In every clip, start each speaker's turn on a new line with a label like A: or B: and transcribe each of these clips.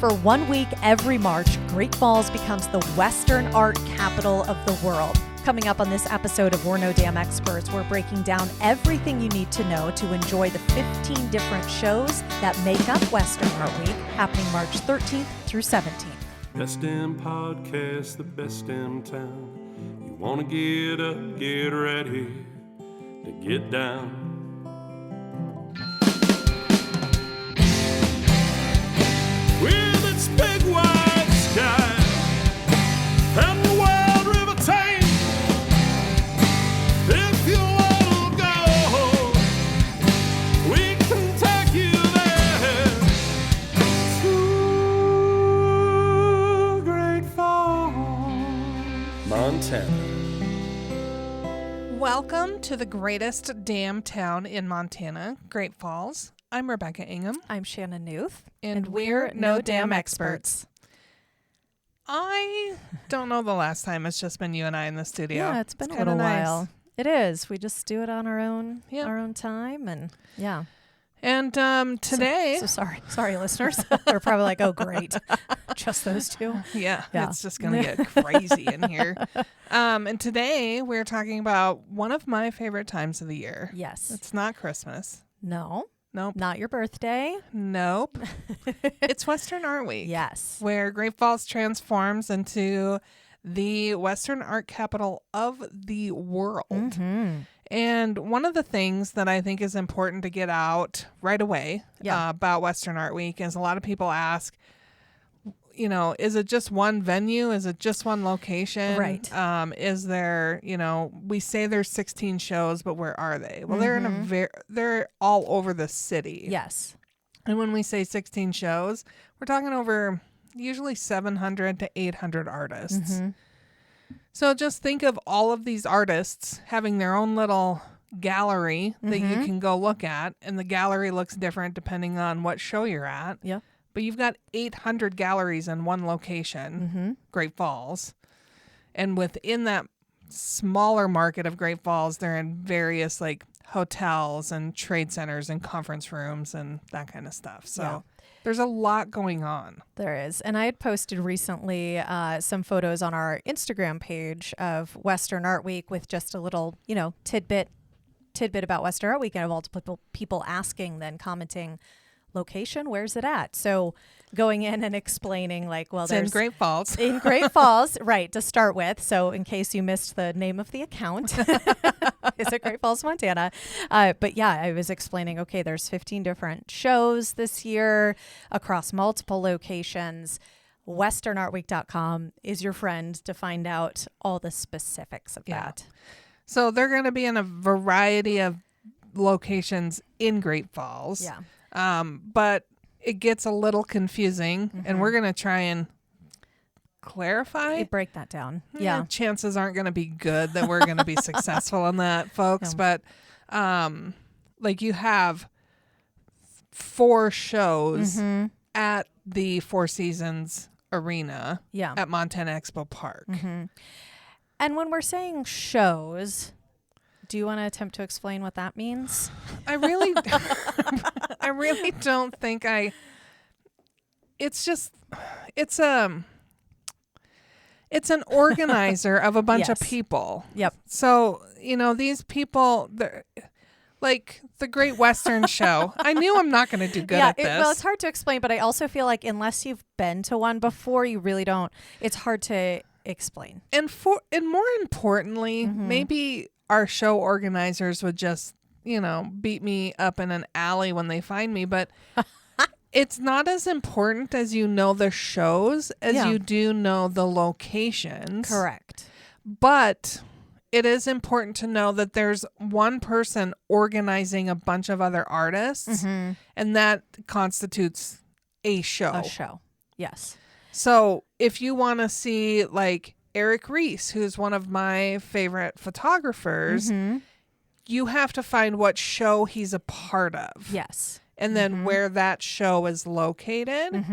A: For 1 week every March, Great Falls becomes the Western art capital of the world. Coming up on this episode of We're No Damn Experts, we're breaking down everything you need to know to enjoy the 15 different shows that make up Western Art Week, happening March 13th through 17th.
B: Best damn podcast, the best damn town. You want to get up, get ready to get down. With its big wide sky and the wild river Thames, if you want to go, we can take you there to Great Falls, Montana.
C: Welcome to the greatest damn town in Montana, Great Falls. I'm Rebecca Ingham.
A: I'm Shannon Newth.
C: And we're No Damn Experts. I don't know the last time. It's just been you and I in the studio.
A: Yeah, it's been a
C: kinda
A: little
C: nice.
A: while. It is. We just do it on our own,
C: Yeah.
A: our own time, and yeah.
C: And today,
A: So sorry, listeners. They're probably like, "Oh, great, just those two."
C: yeah,
A: Yeah.
C: it's just gonna get crazy in here. And today we're talking about one of my favorite times of the year.
A: Yes.
C: It's not Christmas.
A: No,
C: Nope.
A: not your birthday.
C: Nope. It's Western Art Week.
A: Yes.
C: Where Great Falls transforms into the Western art capital of the world.
A: Mm-hmm.
C: And one of the things that I think is important to get out right away about Western Art Week is a lot of people ask, you know, is it just one venue? Is it just one location?
A: Right.
C: Is there, you know, we say there's 16 shows, but where are they? Well, they're in they're all over the city.
A: Yes.
C: And when we say 16 shows, we're talking over usually 700 to 800 artists.
A: Mm-hmm.
C: So just think of all of these artists having their own little gallery that you can go look at. And the gallery looks different depending on what show you're at.
A: Yeah.
C: But you've got 800 galleries in one location, Great Falls. And within that smaller market of Great Falls, they're in various like hotels and trade centers and conference rooms and that kind of stuff. So there's a lot going on.
A: There is. And I had posted recently some photos on our Instagram page of Western Art Week with just a little, you know, tidbit about Western Art Week. And I have multiple people asking, then commenting, location, where's it at? So going in and explaining like, well,
C: It's
A: there's
C: in Great Falls.
A: in Great Falls, right, to start with. So in case you missed the name of the account, is it Great Falls, Montana? But yeah, I was explaining, okay, there's 15 different shows this year across multiple locations. WesternArtWeek.com is your friend to find out all the specifics of that.
C: So they're going to be in a variety of locations in Great Falls.
A: Yeah.
C: But it gets a little confusing, and we're going to try and clarify.
A: You break that down. Yeah.
C: Chances aren't going to be good that we're going to be successful in that, folks.
A: Yeah.
C: But like you have 4 shows at the Four Seasons Arena
A: Yeah.
C: at Montana Expo Park.
A: And when we're saying shows, do you want to attempt to explain what that means?
C: I really don't think it's an organizer of a bunch of
A: Yes.
C: people.
A: Yep.
C: So, you know, these people, they're like the Great Western Show. I knew I'm not going to do good at this.
A: Well, it's hard to explain, but I also feel like unless you've been to one before, you really don't. It's hard to explain.
C: And more importantly, maybe our show organizers would just, you know, beat me up in an alley when they find me, but it's not as important as you know the shows as you do know the locations.
A: Correct.
C: But it is important to know that there's one person organizing a bunch of other artists, and that constitutes a show.
A: A show. Yes.
C: So if you want to see like Eric Reese, who's one of my favorite photographers, you have to find what show he's a part of.
A: Yes.
C: And then where that show is located.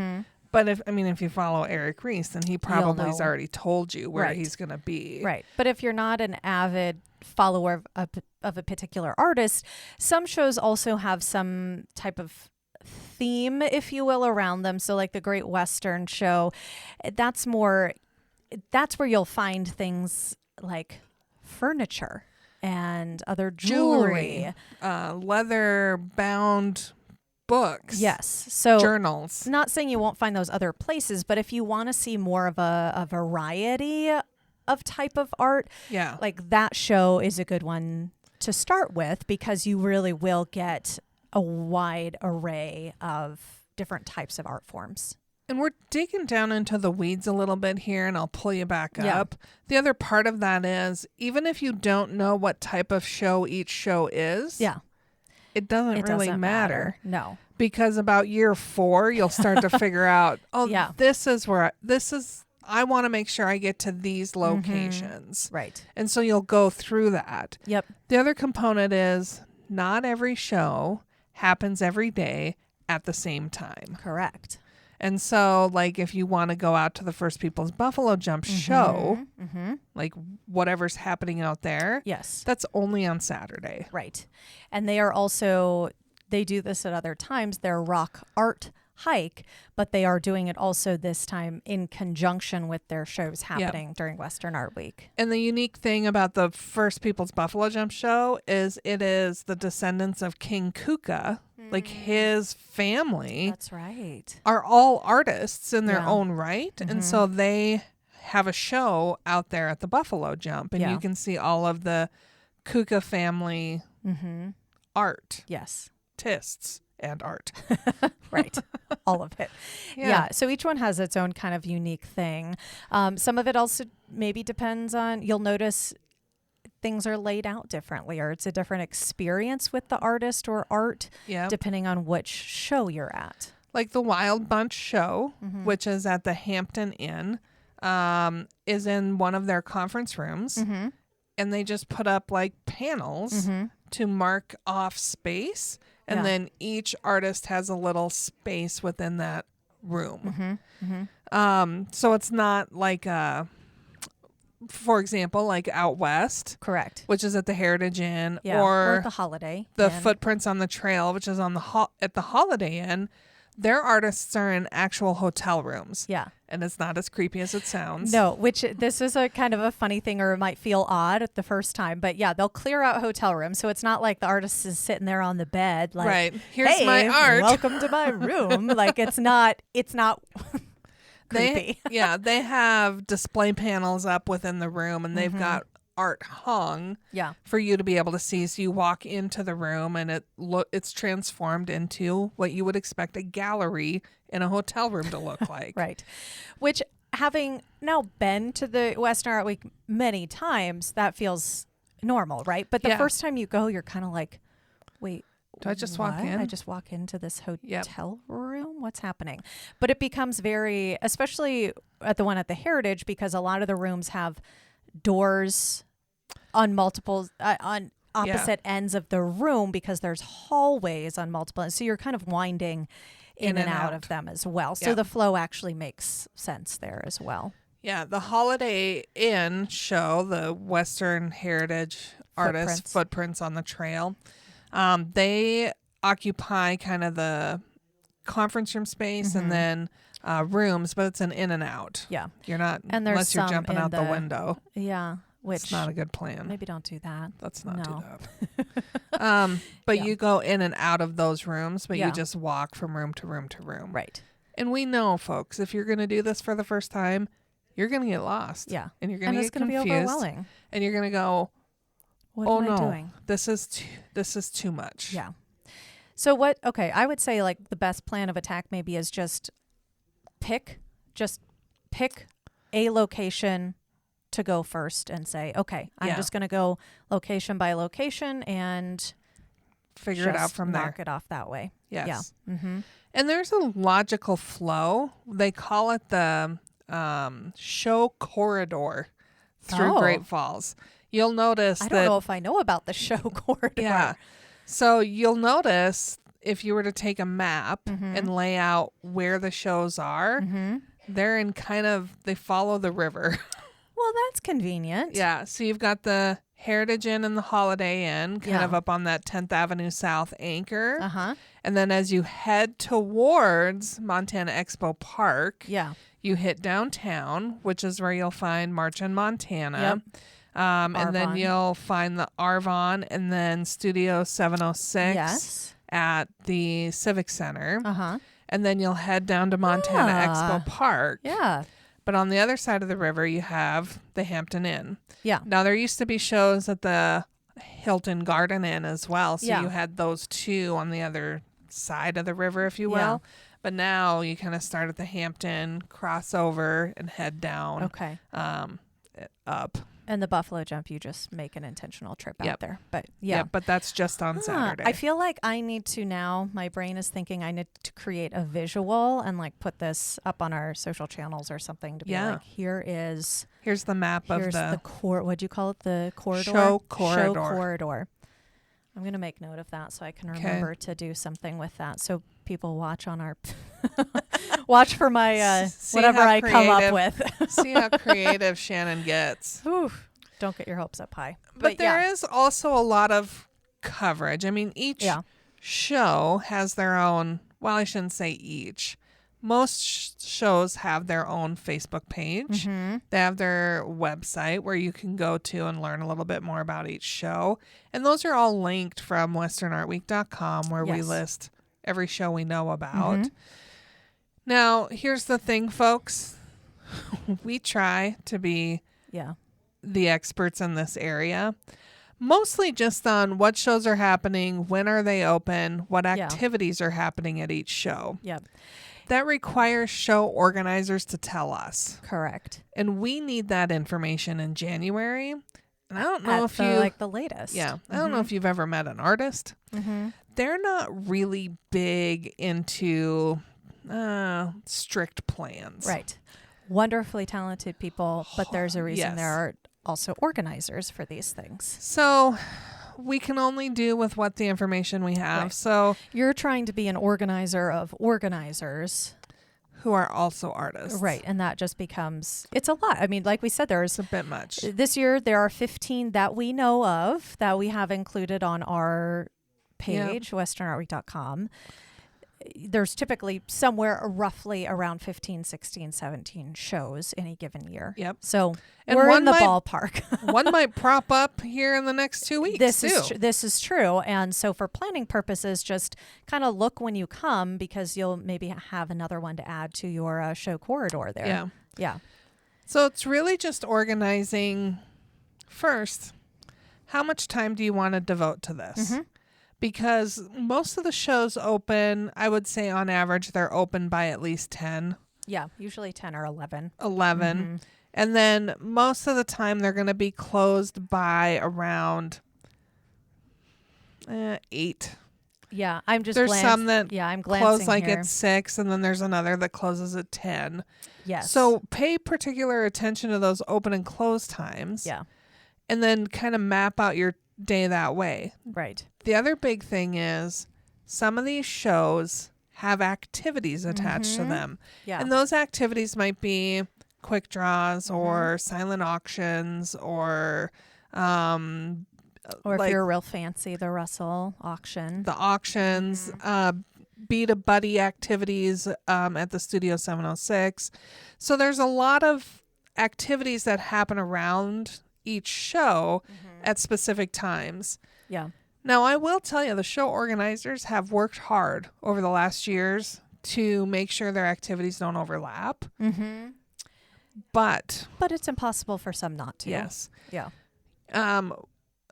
C: But if you follow Eric Reese, then he probably has
A: know.
C: already told you where
A: Right.
C: he's going to be.
A: Right. But if you're not an avid follower of a particular artist, some shows also have some type of theme, if you will, around them. So like the Great Western Show, that's where you'll find things like furniture and other jewelry.
C: Leather bound books.
A: Yes. So
C: journals.
A: not saying you won't find those other places, but if you want to see more of a variety of type of art,
C: Yeah.
A: like that show is a good one to start with, because you really will get a wide array of different types of art forms.
C: And we're digging down into the weeds a little bit here, and I'll pull you back
A: Yeah.
C: up. The other part of that is, even if you don't know what type of show each show is,
A: Yeah.
C: it doesn't
A: It
C: really
A: doesn't
C: matter.
A: No.
C: Because about year 4, you'll start to figure out,
A: Yeah.
C: I want to make sure I get to these locations.
A: Right.
C: And so you'll go through that.
A: Yep.
C: The other component is, not every show happens every day at the same time.
A: Correct.
C: And so, like, if you want to go out to the First People's Buffalo Jump show, like whatever's happening out there,
A: Yes.
C: that's only on Saturday.
A: Right. And they do this at other times, their rock art hike, but they are doing it also this time in conjunction with their shows happening during Western Art Week.
C: And the unique thing about the First People's Buffalo Jump show is it is the descendants of King Kuka, like his family.
A: That's right.
C: Are all artists in their
A: Yeah.
C: own right. And so they have a show out there at the Buffalo Jump, and
A: Yeah.
C: you can see all of the Kuka family art,
A: Yes.
C: artists, and art.
A: Right. All of it. Yeah. So each one has its own kind of unique thing. Some of it also maybe depends on, you'll notice things are laid out differently, or it's a different experience with the artist or art,
C: Yeah.
A: depending on which show you're at.
C: Like the Wild Bunch show, which is at the Hampton Inn, is in one of their conference rooms. And they just put up like panels to mark off space. And
A: Yeah.
C: then each artist has a little space within that room. So it's not like, for example, like out west,
A: Correct.
C: which is at the Heritage Inn,
A: Yeah.
C: or
A: at the Holiday.
C: the
A: Inn.
C: Footprints on the Trail, which is on the at the Holiday Inn. Their artists are in actual hotel rooms.
A: Yeah.
C: And it's not as creepy as it sounds.
A: No, which this is a kind of a funny thing, or it might feel odd at the first time, but yeah, they'll clear out hotel rooms. So it's not like the artist is sitting there on the bed like,
C: Right. Here's
A: hey,
C: my art.
A: welcome to my room. Like it's not creepy.
C: They have display panels up within the room, and they've got art hung
A: Yeah.
C: for you to be able to see. So you walk into the room, and it's transformed into what you would expect a gallery in a hotel room to look like.
A: Right. Which, having now been to the Western Art Week many times, that feels normal, right? But the
C: Yeah.
A: first time you go, you're kind of like, wait,
C: Do I just walk
A: what?
C: in?
A: I just walk into this hotel room? What's happening? But it becomes very, especially at the one at the Heritage, because a lot of the rooms have doors on multiple, on opposite ends of the room, because there's hallways on multiple ends. So you're kind of winding in and out of them as well. So
C: Yeah.
A: the flow actually makes sense there as well.
C: Yeah, the Holiday Inn show, the Western Heritage artists, Footprints on the Trail, they occupy kind of the conference room space and then rooms, but it's an in and out.
A: Yeah.
C: You're not,
A: And there's
C: unless you're
A: some
C: jumping
A: in
C: out the
A: the-
C: window.
A: Yeah. Which
C: It's not a good plan.
A: maybe don't do that.
C: Let's not
A: No.
C: do that. But
A: Yeah.
C: you go in and out of those rooms, but
A: Yeah.
C: you just walk from room to room to room.
A: Right.
C: And we know, folks, if you're going to do this for the first time, you're going to get lost.
A: Yeah.
C: And you're going
A: And
C: to
A: it's
C: get
A: going to be
C: confused.
A: overwhelming.
C: And you're going to go,
A: What
C: oh
A: am
C: no,
A: I doing?
C: this is too much.
A: Yeah. So I would say like the best plan of attack maybe is just pick a location to go first and say, okay, I'm
C: Yeah.
A: just going to go location by location and
C: Figure it out
A: just
C: from there.
A: knock it off that way.
C: Yes.
A: Yeah. Mm-hmm.
C: And there's a logical flow. They call it the show corridor through
A: Oh.
C: Great Falls. You'll notice
A: I
C: that.
A: don't know if I know about the show corridor.
C: Yeah. So you'll notice if you were to take a map
A: Mm-hmm.
C: and lay out where the shows are, they're in they follow the river.
A: Well, that's convenient.
C: Yeah. So you've got the Heritage Inn and the Holiday Inn, kind
A: Yeah.
C: of up on that 10th Avenue South anchor.
A: Uh-huh.
C: And then as you head towards Montana Expo Park,
A: Yeah.
C: you hit downtown, which is where you'll find March in Montana.
A: Yep.
C: And then
A: Arvon.
C: you'll find the Arvon and then Studio 706
A: Yes.
C: at the Civic Center.
A: Uh-huh.
C: And then you'll head down to Montana
A: Ah.
C: Expo Park.
A: Yeah.
C: But on the other side of the river, you have the Hampton Inn.
A: Yeah.
C: Now, there used to be shows at the Hilton Garden Inn as well. So
A: Yeah.
C: you had those two on the other side of the river, if you will.
A: Yeah.
C: But now you kind of start at the Hampton, cross over, and head down
A: Okay.
C: up.
A: And the Buffalo Jump, you just make an intentional trip
C: Yep.
A: out there. But yeah.
C: But that's just on Saturday.
A: I feel like I need to now, my brain is thinking I need to create a visual and like put this up on our social channels or something to be
C: Yeah.
A: like, here's
C: the map of
A: the what'd you call it? The corridor?
C: Show corridor.
A: Show corridor. I'm going to make note of that so I can remember to do something with that. So people watch on our, watch for my,
C: See
A: whatever
C: how
A: I come up
C: creative-
A: with.
C: See how creative Shannon gets.
A: Whew. Don't get your hopes up high.
C: But there
A: yeah.
C: is also a lot of coverage. I mean, each
A: Yeah.
C: show has their own, well, I shouldn't say each. Most shows have their own Facebook page.
A: Mm-hmm.
C: They have their website where you can go to and learn a little bit more about each show. And those are all linked from westernartweek.com where we
A: Yes.
C: list every show we know about.
A: Mhm.
C: Now, here's the thing, folks. We try to be
A: Yeah.
C: the experts in this area, mostly just on what shows are happening, when are they open, what
A: Yeah.
C: activities are happening at each show.
A: Yep.
C: That requires show organizers to tell us.
A: Correct.
C: And we need that information in January. And I don't know
A: At
C: if
A: the,
C: you
A: like the latest.
C: Yeah, I don't know if you've ever met an artist.
A: Mm-hmm.
C: They're not really big into strict plans.
A: Right. Wonderfully talented people, but there's a reason
C: Yes.
A: there are also organizers for these things.
C: So we can only do with what the information we have.
A: Right.
C: So
A: You're trying to be an organizer of organizers.
C: who are also artists.
A: Right. And that just becomes, it's a lot. I mean, like we said, there's
C: It's a bit much.
A: this year, there are 15 that we know of that we have included on our page, westernartweek.com. There's typically somewhere roughly around 15, 16, 17 shows any given year.
C: Yep.
A: So
C: And
A: we're
C: one
A: in the
C: might-
A: ballpark.
C: One might prop up here in the next 2 weeks.
A: This is true. And so for planning purposes, just kind of look when you come because you'll maybe have another one to add to your show corridor there.
C: Yeah.
A: Yeah.
C: So it's really just organizing first. How much time do you want to devote to this?
A: Mm-hmm.
C: Because most of the shows open, I would say on average, they're open by at least 10,
A: Yeah. Usually 10 or 11.
C: 11.
A: Mm-hmm.
C: And then most of the time they're going to be closed by around 8.
A: Yeah. I'm just
C: There's some that
A: I'm
C: close
A: glancing
C: like
A: here.
C: at 6, and then there's another that closes at 10.
A: Yes.
C: So pay particular attention to those open and close times.
A: yeah.
C: And then kind of map out your day that way.
A: Right.
C: The other big thing is some of these shows have activities attached to them.
A: Yeah.
C: And those activities might be quick draws
A: Mm-hmm.
C: or silent auctions or
A: Or if
C: like
A: you're real fancy, the Russell auction.
C: the auctions,
A: Mm-hmm.
C: beat a buddy activities at the Studio 706. So there's a lot of activities that happen around each show at specific times.
A: Yeah.
C: Now, I will tell you, the show organizers have worked hard over the last years to make sure their activities don't overlap.
A: Mm-hmm.
C: But
A: But it's impossible for some not to.
C: yes,
A: Yeah.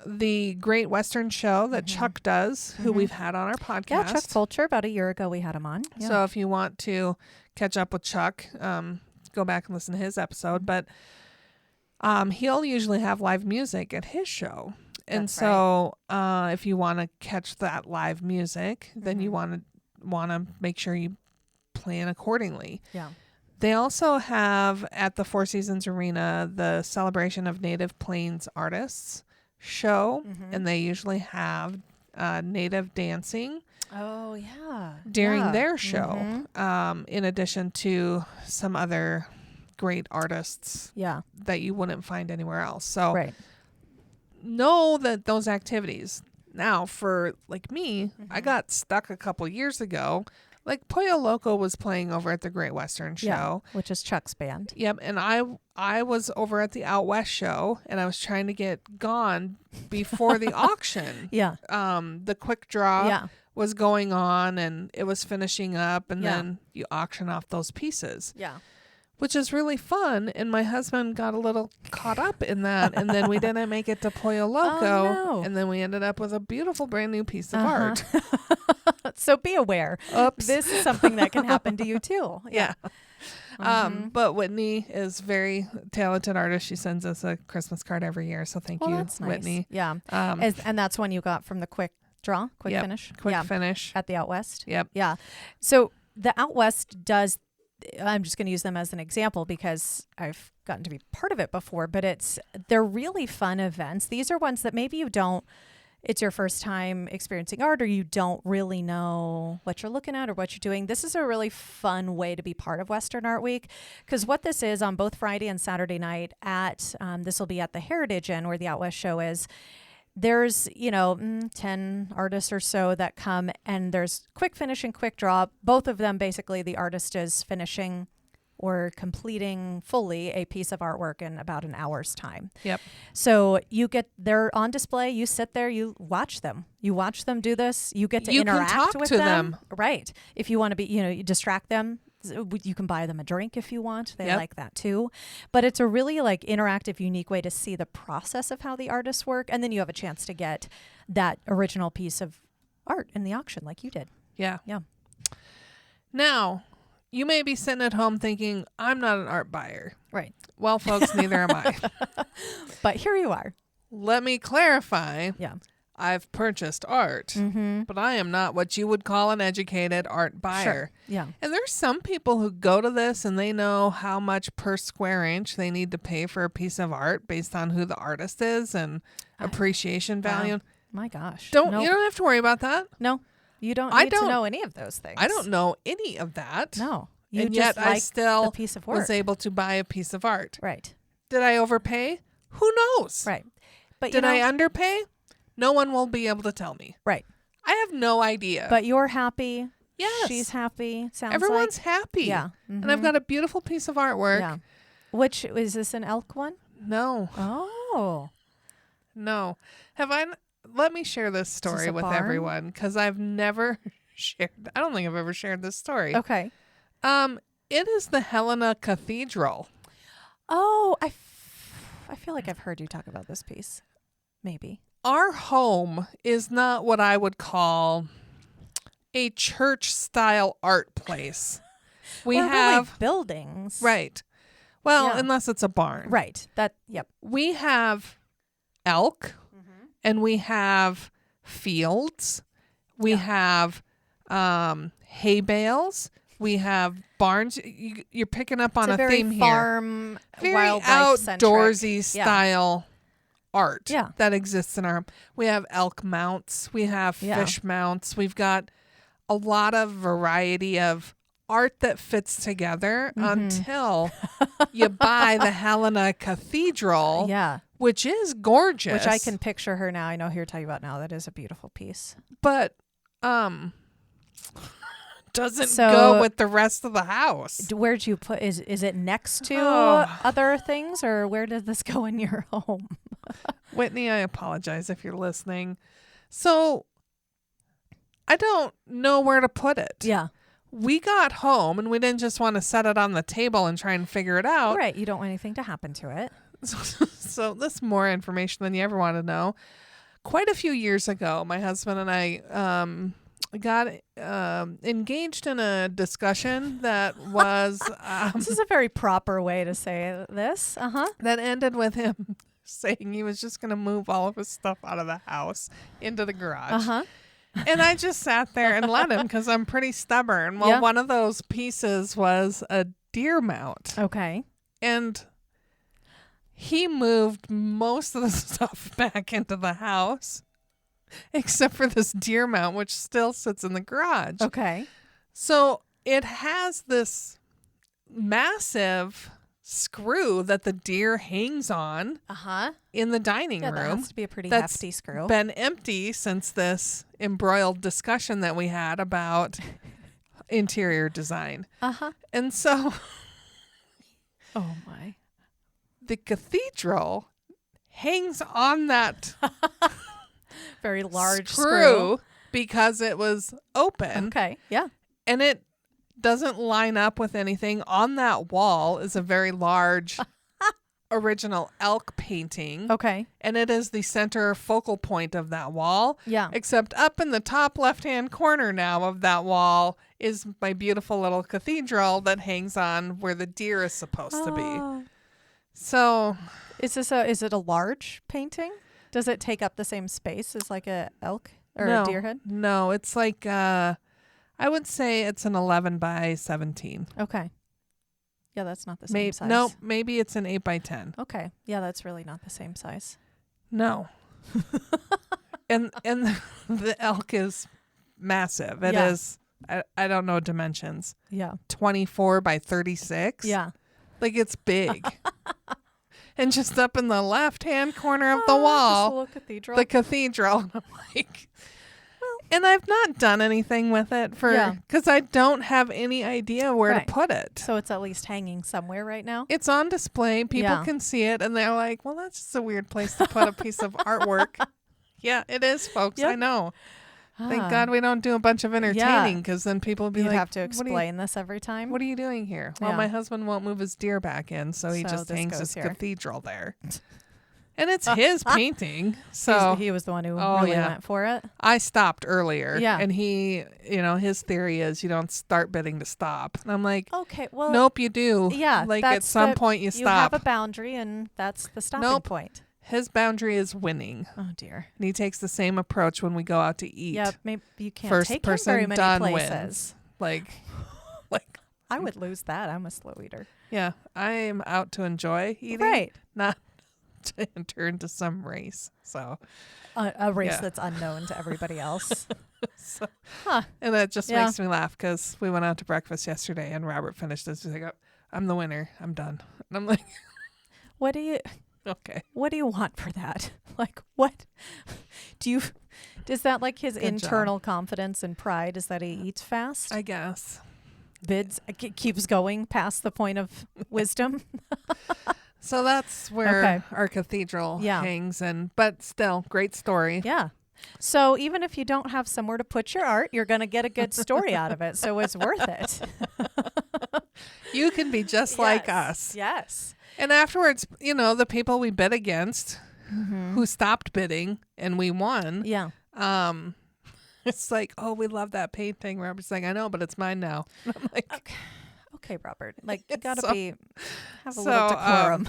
C: the Great Western Show that Chuck does, who we've had on our podcast.
A: Yeah. Chuck Fulcher, about a year ago, we had him on. Yeah.
C: So if you want to catch up with Chuck, go back and listen to his episode. But he'll usually have live music at his show. And
A: That's
C: so if you want to catch that live music, then you want to make sure you plan accordingly.
A: yeah.
C: They also have at the Four Seasons Arena the Celebration of Native Plains Artists show, and they usually have native dancing
A: Oh, yeah.
C: during
A: Yeah.
C: their show, in addition to some other great artists
A: Yeah.
C: that you wouldn't find anywhere else. So
A: Right.
C: know that those activities. Now, for like me, I got stuck a couple years ago. Like Pollo Loco was playing over at the Great Western Show.
A: Which is Chuck's band.
C: Yep, and I was over at the Out West Show, and I was trying to get gone before the auction.
A: Yeah.
C: The quick draw was going on, and it was finishing up, and
A: Yeah.
C: then you auction off those pieces,
A: Yeah.
C: which is really fun. And my husband got a little caught up in that, and then we didn't make it to Pollo Loco,
A: no.
C: and then we ended up with a beautiful brand new piece of art.
A: So be aware.
C: Oops.
A: This is something that can happen to you too.
C: Yeah. But Whitney is very talented artist. She sends us a Christmas card every year. So thank
A: Well,
C: you,
A: that's nice.
C: Whitney.
A: Yeah. And that's one you got from the quick draw, quick
C: Yep.
A: finish.
C: Quick
A: yeah.
C: finish.
A: At the Out West.
C: Yep.
A: Yeah. So the Out West does, I'm just going to use them as an example because I've gotten to be part of it before, but they're really fun events. These are ones that maybe it's your first time experiencing art, or you don't really know what you're looking at or what you're doing. This is a really fun way to be part of Western Art Week, because what this is on both Friday and Saturday night this will be at the Heritage Inn where the Out West show is. There's, 10 artists or so that come, and there's quick finish and quick draw. Both of them, basically, the artist is finishing or completing fully a piece of artwork in about an hour's time.
C: Yep.
A: So they're on display. You sit there, you watch them. You watch them do this. You get to
C: You can
A: interact
C: talk
A: with
C: to
A: them.
C: them.
A: Right. If you want to be, you distract them. You can buy them a drink if you want. They
C: Yep.
A: like that too. But it's a really interactive, unique way to see the process of how the artists work. And then you have a chance to get that original piece of art in the auction like you did.
C: Yeah.
A: Yeah.
C: Now, you may be sitting at home thinking, I'm not an art buyer.
A: Right.
C: Well, folks, neither am I.
A: But here you are.
C: Let me clarify.
A: Yeah.
C: I've purchased art, but I am not what you would call an educated art buyer.
A: Sure. Yeah.
C: And there's some people who go to this and they know how much per square inch they need to pay for a piece of art based on who the artist is and appreciation value.
A: Wow. My gosh.
C: You
A: Nope.
C: don't have to worry about that.
A: No, you don't
C: I
A: need
C: don't-
A: to know any of those things.
C: I don't know any of that.
A: No. You
C: And
A: just
C: yet I
A: like
C: still
A: the piece of work.
C: was able to buy a piece of art.
A: Right.
C: Did I overpay? Who knows?
A: Right. But
C: Did I underpay? No one will be able to tell me.
A: Right.
C: I have no idea.
A: But you're happy.
C: yes,
A: She's happy. Sounds
C: everyone's
A: like.
C: happy.
A: Yeah.
C: And I've got a beautiful piece of artwork.
A: Yeah. Which is this an elk one?
C: No,
A: Oh.
C: no. Let me share this story
A: a
C: with
A: barn?
C: everyone because I've never shared. I don't think I've ever shared this story.
A: Okay.
C: It is the Helena Cathedral.
A: Oh, I feel like I've heard you talk about this piece. Maybe.
C: Our home is not what I would call a church style art place. We
A: Or really
C: have
A: buildings.
C: right. Well,
A: Yeah.
C: unless it's a barn.
A: Right. Yep.
C: We have elk and we have fields. We have hay bales. We have barns. You're picking up on
A: It's
C: a
A: very
C: theme here.
A: farm,
C: Very
A: wildlife-centric.
C: outdoorsy
A: Yeah.
C: style art
A: Yeah.
C: that exists in our. We have elk mounts. We have
A: Yeah.
C: fish mounts. We've got a lot of variety of art that fits together until you buy the Helena Cathedral,
A: Yeah.
C: which is gorgeous.
A: Which I can picture her now. I know who you're talking about now. That is a beautiful piece.
C: but doesn't
A: So-
C: go with the rest of the house.
A: Where'd you put? Is it next to
C: Oh.
A: other things, or where did this go in your home?
C: Whitney, I apologize if you're listening. So I don't know where to put it.
A: Yeah.
C: We got home and we didn't just want to set it on the table and try and figure it out.
A: Right. You don't want anything to happen to it.
C: So this is more information than you ever want to know. Quite a few years ago, my husband and I got engaged in a discussion that was
A: This is a very proper way to say this.
C: that ended with him saying he was just going to move all of his stuff out of the house into the garage. And I just sat there and let him because I'm pretty stubborn. Well,
A: Yeah.
C: one of those pieces was a deer mount.
A: Okay.
C: And he moved most of the stuff back into the house, except for this deer mount, which still sits in the garage.
A: Okay.
C: So it has this massive screw that the deer hangs on
A: Uh-huh.
C: in the dining
A: Yeah, that
C: room.
A: has to be a pretty
C: That's
A: hefty screw.
C: been empty since this embroiled discussion that we had about interior design.
A: Uh-huh.
C: And so
A: Oh, my.
C: the cathedral hangs on that
A: Very large
C: screw because it was open.
A: Okay. Yeah.
C: And it doesn't line up with anything. On that wall is a very large original elk painting.
A: Okay.
C: And it is the center focal point of that wall.
A: Yeah.
C: Except up in the top left-hand corner now of that wall is my beautiful little cathedral that hangs on where the deer is supposed to be.
A: Oh.
C: So
A: Is it a large painting? Does it take up the same space as like a elk or
C: no,
A: a deer head?
C: No, it's like I would say it's an 11 by 17.
A: Okay. Yeah, that's not the same
C: Maybe,
A: size.
C: no, maybe it's an 8 by 10.
A: Okay. Yeah, that's really not the same size.
C: No. and the elk is massive. It
A: Yeah.
C: is, I don't know dimensions,
A: Yeah.
C: 24 by 36.
A: Yeah.
C: Like it's big. And just up in the left-hand corner of the
A: Just a
C: wall,
A: little cathedral.
C: the cathedral. And I'm like, and I've not done anything with it
A: Yeah.
C: because I don't have any idea where
A: Right.
C: to put it.
A: So it's at least hanging somewhere right now.
C: It's on display. People
A: Yeah.
C: can see it, and they're like, well, that's just a weird place to put a piece of artwork. Yeah, it is, folks. I
A: Yep.
C: know. Thank
A: Ah.
C: God we don't do a bunch of entertaining because then people will be
A: You'd
C: like,
A: have to
C: "What are you-
A: explain this every time.
C: What are you doing here? Well,
A: Yeah.
C: my husband won't move his deer back in, so he
A: So
C: just
A: this
C: hangs
A: goes
C: his
A: here.
C: cathedral there. And it's his painting. So
A: he was the one who
C: Oh,
A: really
C: yeah.
A: went for it.
C: I stopped earlier.
A: Yeah.
C: And he, his theory is you don't start bidding to stop. And I'm like,
A: Okay. Well,
C: nope, you do.
A: Yeah.
C: Like at
A: that's
C: some
A: the-
C: point you
A: You
C: stop.
A: have a boundary, and that's the stopping
C: Nope.
A: point.
C: His boundary is winning.
A: Oh dear.
C: And he takes the same approach when we go out to eat.
A: Yeah. Maybe you can't
C: First
A: take him
C: person
A: very many
C: done
A: places.
C: wins. Like,
A: I would lose that. I'm a slow eater.
C: yeah, I am out to enjoy eating,
A: Right.
C: not to enter into some race. So,
A: A race
C: Yeah.
A: that's unknown to everybody else.
C: so
A: Huh.
C: and that just
A: Yeah.
C: makes me laugh because we went out to breakfast yesterday and Robert finished this. He's like, oh, I'm the winner. I'm done. And I'm like,
A: What do you
C: okay.
A: want for that? Like what is that like his
C: Good
A: internal confidence and pride is that he eats fast?
C: I guess.
A: Bids keeps going past the point of wisdom.
C: So that's where
A: Okay.
C: our cathedral
A: Yeah.
C: hangs. But still, great story.
A: Yeah. So even if you don't have somewhere to put your art, you're going to get a good story out of it. So it's worth it.
C: You can be just like
A: Yes.
C: us.
A: Yes.
C: And afterwards, the people we bid against who stopped bidding and we won,
A: Yeah.
C: it's like, oh, we love that painting. Robert's like, I know, but it's mine now. And I'm like,
A: Okay, Robert. Like you
C: It's
A: got to
C: so-
A: have a little decorum.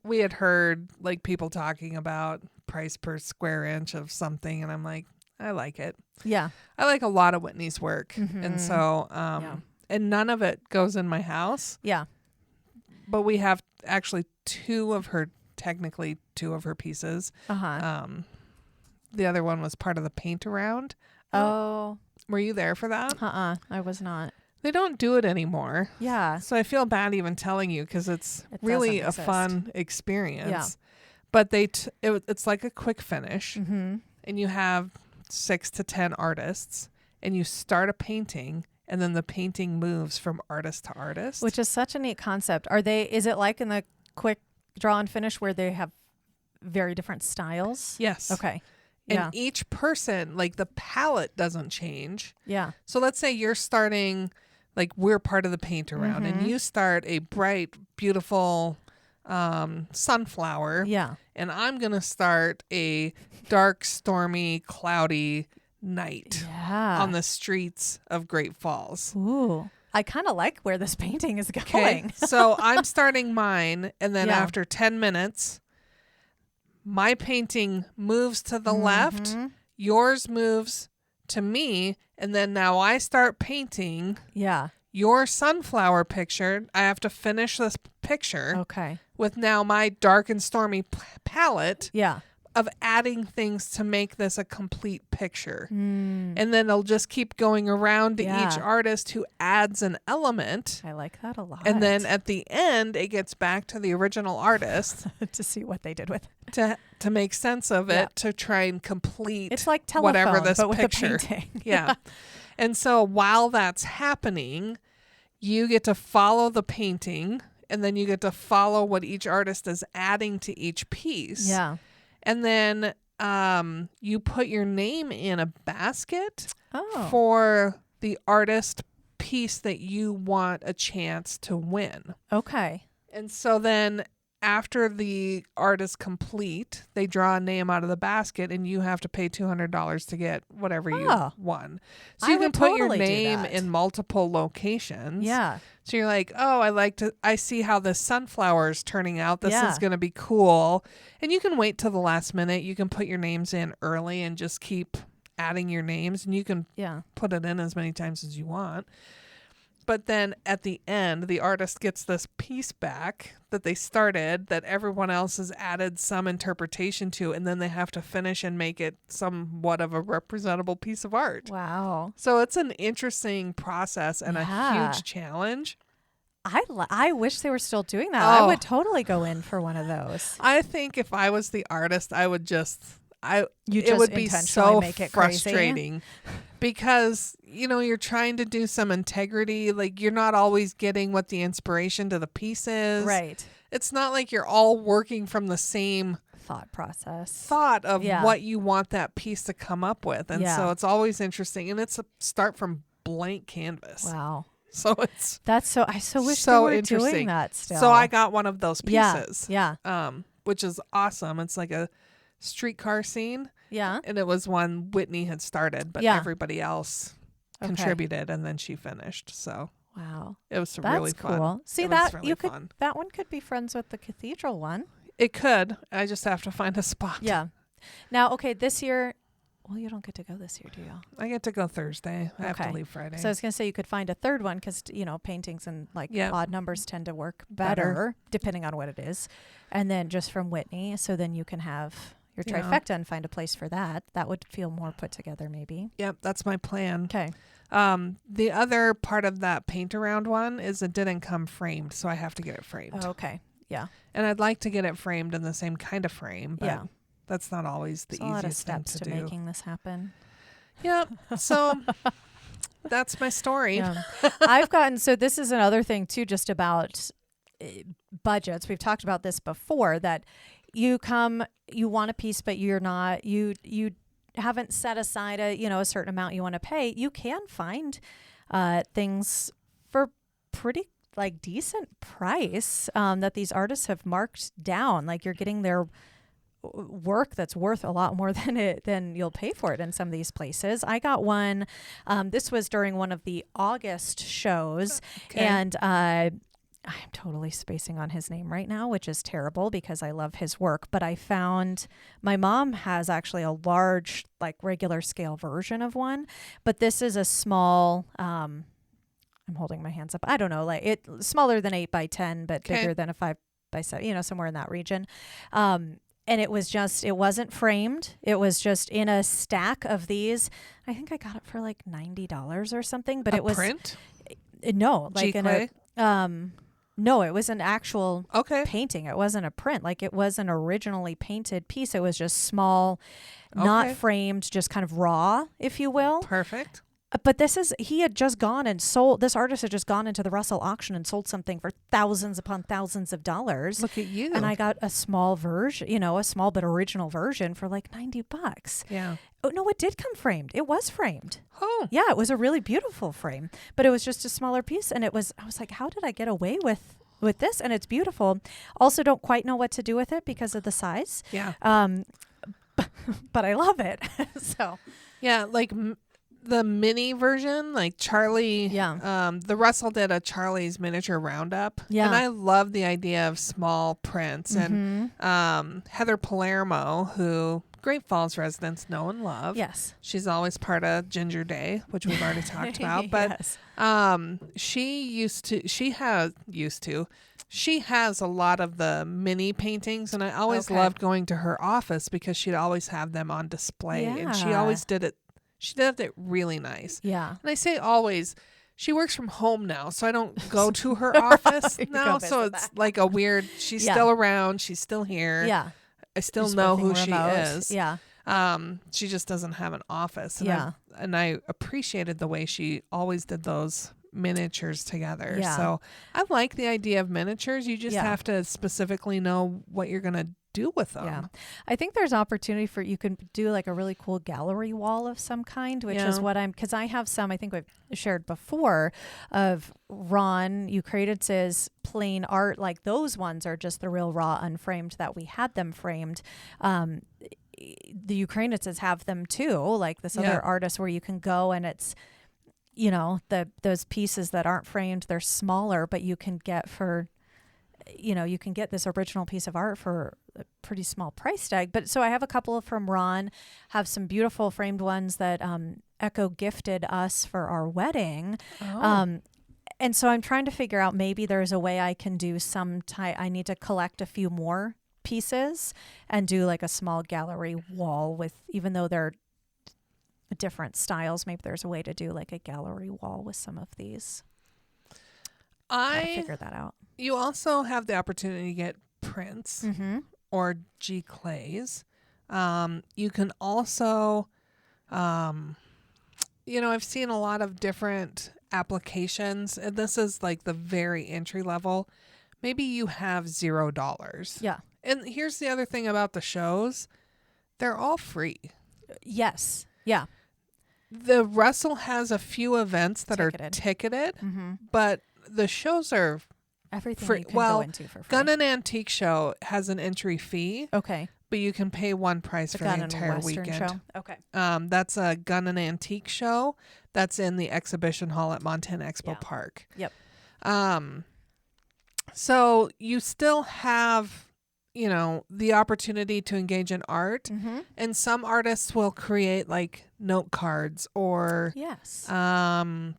C: we had heard like people talking about price per square inch of something, and I'm like, I like it.
A: Yeah.
C: I like a lot of Whitney's work, and so
A: Yeah.
C: and none of it goes in my house,
A: Yeah.
C: but we have actually two of her pieces.
A: Uh-huh.
C: The other one was part of the paint around.
A: Oh.
C: Were you there for that?
A: I was not.
C: They don't do it anymore.
A: Yeah.
C: So I feel bad even telling you because it's
A: It
C: really a
A: doesn't exist.
C: fun experience.
A: Yeah.
C: But it's like a quick finish,
A: Mm-hmm.
C: and you have 6 to 10 artists, and you start a painting, and then the painting moves from artist to artist.
A: Which is such a neat concept. Is it like in the quick draw and finish where they have very different styles?
C: yes.
A: Okay.
C: And
A: Yeah.
C: each person, like the palette doesn't change.
A: Yeah.
C: So let's say you're starting, like we're part of the paint around,
A: Mm-hmm.
C: and you start a bright, beautiful sunflower.
A: Yeah.
C: And I'm going to start a dark, stormy, cloudy night
A: Yeah.
C: on the streets of Great Falls.
A: Ooh. I kind of like where this painting is
C: Okay.
A: going.
C: So I'm starting mine. And then
A: Yeah.
C: after 10 minutes, my painting moves to the left.
A: Mm-hmm.
C: Yours moves to me. And then now I start painting
A: Yeah.
C: your sunflower picture. I have to finish this picture
A: Okay.
C: with now my dark and stormy palette.
A: Yeah.
C: of adding things to make this a complete picture. And then they'll just keep going around to each artist who adds an element.
A: I like that a lot.
C: And then at the end, it gets back to the original artist
A: to see what they did with it.
C: to make sense of it, to try and complete
A: It's like telephone,
C: whatever this
A: but with
C: picture.
A: a painting.
C: Yeah. And so while that's happening, you get to follow the painting, and then you get to follow what each artist is adding to each piece.
A: Yeah.
C: And then you put your name in a basket
A: Oh.
C: for the artist piece that you want a chance to win.
A: Okay.
C: And so then after the art is complete, they draw a name out of the basket, and you have to pay $200 to get whatever you won. So
A: I
C: you can
A: would
C: put
A: totally
C: your
A: do
C: name
A: that.
C: in multiple locations.
A: Yeah.
C: So you're like, oh, I see how this sunflower is turning out. This
A: Yeah.
C: is going to be cool. And you can wait till the last minute. You can put your names in early and just keep adding your names, and you can put it in as many times as you want. But then at the end, the artist gets this piece back that they started that everyone else has added some interpretation to, and then they have to finish and make it somewhat of a representable piece of art.
A: Wow.
C: So it's an interesting process and a huge challenge.
A: I wish they were still doing that. I
C: Oh.
A: would totally go in for one of those.
C: I think if I was the artist, I would just
A: You
C: it
A: just
C: would be
A: intentionally
C: so
A: make it crazy.
C: frustrating because you're trying to do some integrity. Like, you're not always getting what the inspiration to the piece is.
A: Right.
C: It's not like you're all working from the same
A: Thought process.
C: thought of
A: Yeah.
C: what you want that piece to come up with. And
A: Yeah.
C: so it's always interesting, and it's a start from blank canvas.
A: Wow.
C: So it's
A: That's so. I so wish
C: so
A: they were
C: interesting.
A: doing that still.
C: So I got one of those pieces.
A: Yeah.
C: Which is awesome. It's like a streetcar scene.
A: Yeah.
C: And it was one Whitney had started, but
A: Yeah.
C: everybody else contributed, and then she finished. So
A: Wow.
C: it was
A: That's
C: really fun.
A: cool. See
C: It was
A: that
C: really
A: you could
C: fun.
A: that one could be friends with the cathedral one.
C: It could. I just have to find a spot.
A: Yeah. Now, okay, this year. Well, you don't get to go this year, do you?
C: I get to go Thursday. I have to
A: Okay.
C: leave Friday.
A: So I was gonna say you could find a third one because paintings and
C: Yeah.
A: odd numbers tend to work better depending on what it is, and then just from Whitney. So then you can have your
C: Yeah.
A: trifecta and find a place for that. That would feel more put together, maybe.
C: Yep, that's my plan.
A: Okay.
C: The other part of that paint around one is it didn't come framed, so I have to get it framed.
A: Oh, okay. Yeah.
C: And I'd like to get it framed in the same kind of frame, but
A: Yeah.
C: that's not always the
A: There's a lot of
C: easiest thing
A: steps
C: to
A: to
C: do.
A: making this happen.
C: Yep. So that's my story.
A: Yeah. I've gotten, so this is another thing too, just about budgets. We've talked about this before, that you want a piece, but you're not, you haven't set aside a certain amount you want to pay. You can find things for pretty decent price that these artists have marked down. Like, you're getting their work that's worth a lot more than you'll pay for it in some of these places. I got one. This was during one of the August shows, and I'm totally spacing on his name right now, which is terrible because I love his work. But I found my mom has actually a large, regular scale version of one, but this is a small. I'm holding my hands up. I don't know, it smaller than 8x10, but bigger than a 5x7. Somewhere in that region. And it wasn't framed. It was just in a stack of these. I think I got it for $90 or something, but it was
C: print?
A: No,
C: G-Clay?
A: No, it was an actual
C: Okay.
A: painting. It wasn't a print. It was an originally painted piece. It was just small, not framed, just kind of raw, if you will.
C: Perfect.
A: But he had just gone and sold, this artist had just gone into the Russell auction and sold something for thousands upon thousands of dollars.
C: Look at you.
A: And I got a small version, a small but original version for $90.
C: Yeah.
A: Oh, no, it did come framed. It was framed.
C: Oh.
A: Yeah, it was a really beautiful frame, but it was just a smaller piece. And I was like, how did I get away with this? And it's beautiful. Also, don't quite know what to do with it because of the size.
C: Yeah.
A: But I love it. So.
C: Yeah, the mini version, Charlie.
A: Yeah.
C: The Russell did a Charlie's miniature roundup.
A: Yeah.
C: And I love the idea of small prints.
A: Mm-hmm.
C: And Heather Palermo, who Great Falls residents know and love.
A: Yes.
C: She's always part of Ginger Day, which we've already talked about. But
A: Yes.
C: She has a lot of the mini paintings, and I always
A: Okay.
C: loved going to her office because she'd always have them on display, and she
A: Yeah.
C: always did it. She did it really nice.
A: Yeah.
C: And I say always. She works from home now, so I don't go to her office
A: You
C: now.
A: go
C: So
A: visit
C: it's
A: that.
C: like a weird. She's
A: Yeah.
C: still around. She's still here.
A: Yeah.
C: I still
A: Just
C: know
A: working
C: who she
A: remote.
C: is.
A: Yeah.
C: She just doesn't have an office. And
A: Yeah.
C: I appreciated the way she always did those miniatures together.
A: Yeah.
C: So I like the idea of miniatures. You just
A: Yeah.
C: have to specifically know what you're going to do with them.
A: Yeah. I think there's opportunity for you can do like a really cool gallery wall of some kind, which is
C: Yeah.
A: what because I have some, I think we've shared before, of Ron Eucratid's plain art. Like those ones are just the real raw unframed that we had them framed. The Eucratids have them too, like this
C: Yeah.
A: other artist where you can go and it's, those pieces that aren't framed, they're smaller, but you can get you can get this original piece of art for a pretty small price tag. But so I have a couple from Ron, have some beautiful framed ones that Echo gifted us for our wedding.
C: Oh.
A: And so I'm trying to figure out maybe there's a way I can do I need to collect a few more pieces and do like a small gallery wall with, even though they're different styles, maybe there's a way to do like a gallery wall with some of these. Gotta figure that out.
C: You also have the opportunity to get prints
A: Mm-hmm.
C: or G clays. You can also, I've seen a lot of different applications, and this is like the very entry level. Maybe you have $0.
A: Yeah.
C: And here's the other thing about the shows. They're all free.
A: Yes. Yeah.
C: The Russell has a few events that are
A: Ticketed.
C: ticketed,
A: Mm-hmm.
C: but the shows are
A: Everything
C: free.
A: you can
C: Well,
A: go into for free.
C: Gun and Antique Show has an entry fee,
A: Okay.
C: but you can pay one price
A: The
C: for
A: Gun
C: the
A: and
C: entire
A: Western
C: weekend.
A: show. Okay.
C: That's a Gun and Antique Show that's in the exhibition hall at Montana Expo
A: Yeah.
C: Park.
A: Yep.
C: So you still have, the opportunity to engage in art,
A: Mm-hmm.
C: and some artists will create like note cards or
A: Yes.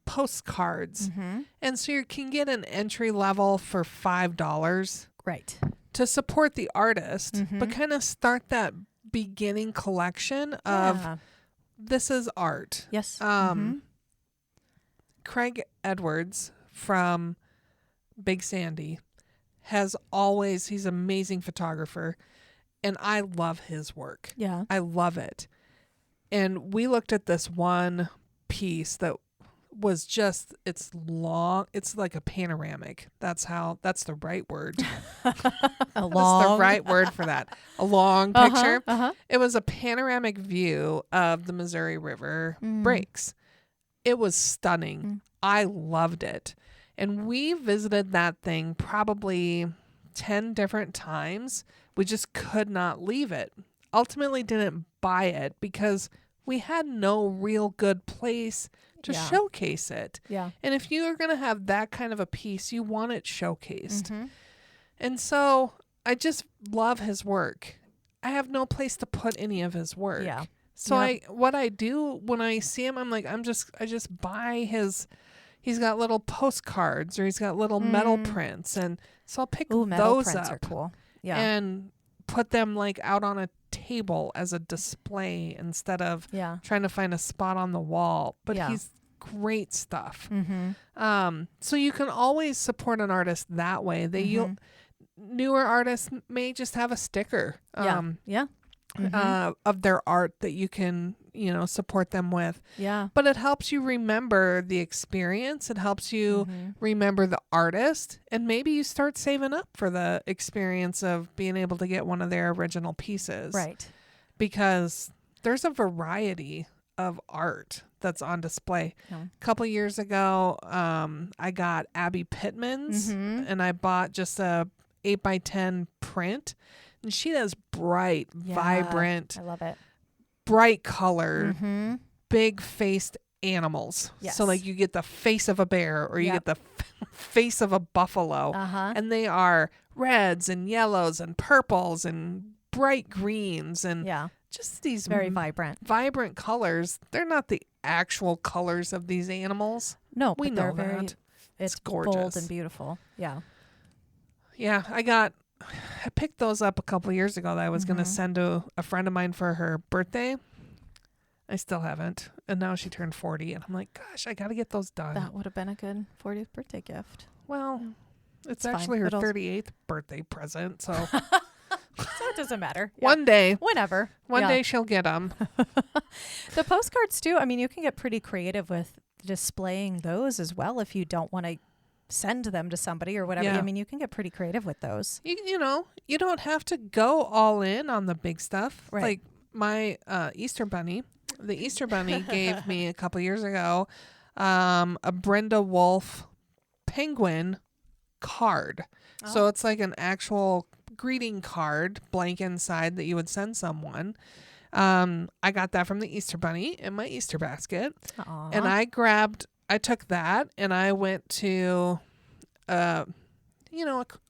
C: postcards.
A: Mm-hmm.
C: And so you can get an entry level for $5
A: Right.
C: to support the artist, but
A: Mhm.
C: kind of start that beginning collection of
A: Yeah.
C: this is art.
A: Yes.
C: Craig Edwards from Big Sandy he's an amazing photographer, and I love his work.
A: Yeah.
C: I love it. And we looked at this one piece that was just, it's long, it's like a panoramic. That's the right word.
A: A
C: That's the
A: long
C: right word for that. A long picture.
A: Uh-huh.
C: It was a panoramic view of the Missouri River breaks. It was stunning. I loved it. And we visited that thing probably 10 different times. We just could not leave it. Ultimately didn't buy it because we had no real good place to
A: Yeah.
C: showcase it.
A: Yeah.
C: And if you are going to have that kind of a piece, you want it showcased.
A: Mhm.
C: And so I just love his work. I have no place to put any of his work.
A: Yeah.
C: So
A: Yep.
C: what I do when I see him, I'm like, I just buy he's got little postcards or he's got little metal prints. And so I'll pick
A: Ooh, metal
C: those
A: prints
C: up
A: are cool. Yeah.
C: and put them like out on a table as a display instead of
A: Yeah.
C: trying to find a spot on the wall. But
A: Yeah.
C: he's great stuff.
A: Mm-hmm.
C: So you can always support an artist that way. Newer artists may just have a sticker
A: Yeah.
C: of their art that you can, support them with.
A: Yeah.
C: But it helps you remember the experience. It helps you remember the artist. And maybe you start saving up for the experience of being able to get one of their original pieces.
A: Right.
C: Because there's a variety of art that's on display.
A: Yeah.
C: A couple years ago, I got Abby Pittman's and I bought just a 8x10 print. And she does bright,
A: Yeah.
C: vibrant,
A: I love it.
C: bright colored,
A: Mm-hmm.
C: big faced animals.
A: Yes.
C: So like you get the face of a bear or you
A: Yep.
C: get the face of a buffalo.
A: Uh-huh.
C: And they are reds and yellows and purples and bright greens and
A: Yeah.
C: just these
A: Very vibrant.
C: vibrant colors. They're not the actual colors of these animals.
A: No,
C: We
A: but they're
C: know
A: very
C: that.
A: it's
C: gorgeous.
A: bold and beautiful. Yeah.
C: Yeah, I picked those up a couple years ago that I was going to send to a friend of mine for her birthday. I still haven't. And now she turned 40 and I'm like, gosh, I got to get those done.
A: That would have been a good 40th birthday gift.
C: Well, it's
A: fine.
C: actually her
A: It'll-
C: 38th birthday present. So
A: So it doesn't matter. Yeah.
C: one day
A: Whenever.
C: One
A: Yeah.
C: day she'll get them.
A: The postcards too. I mean, you can get pretty creative with displaying those as well if you don't want to send them to somebody or whatever.
C: Yeah.
A: I mean, you can get pretty creative with those.
C: You know, you don't have to go all in on the big stuff.
A: Right.
C: Like my Easter Bunny. The Easter Bunny gave me a couple years ago a Brenda Wolf penguin card. So it's like an actual greeting card, blank inside, that you would send someone. I got that from the Easter Bunny in my Easter basket.
A: Aw.
C: And I took that and I went to, a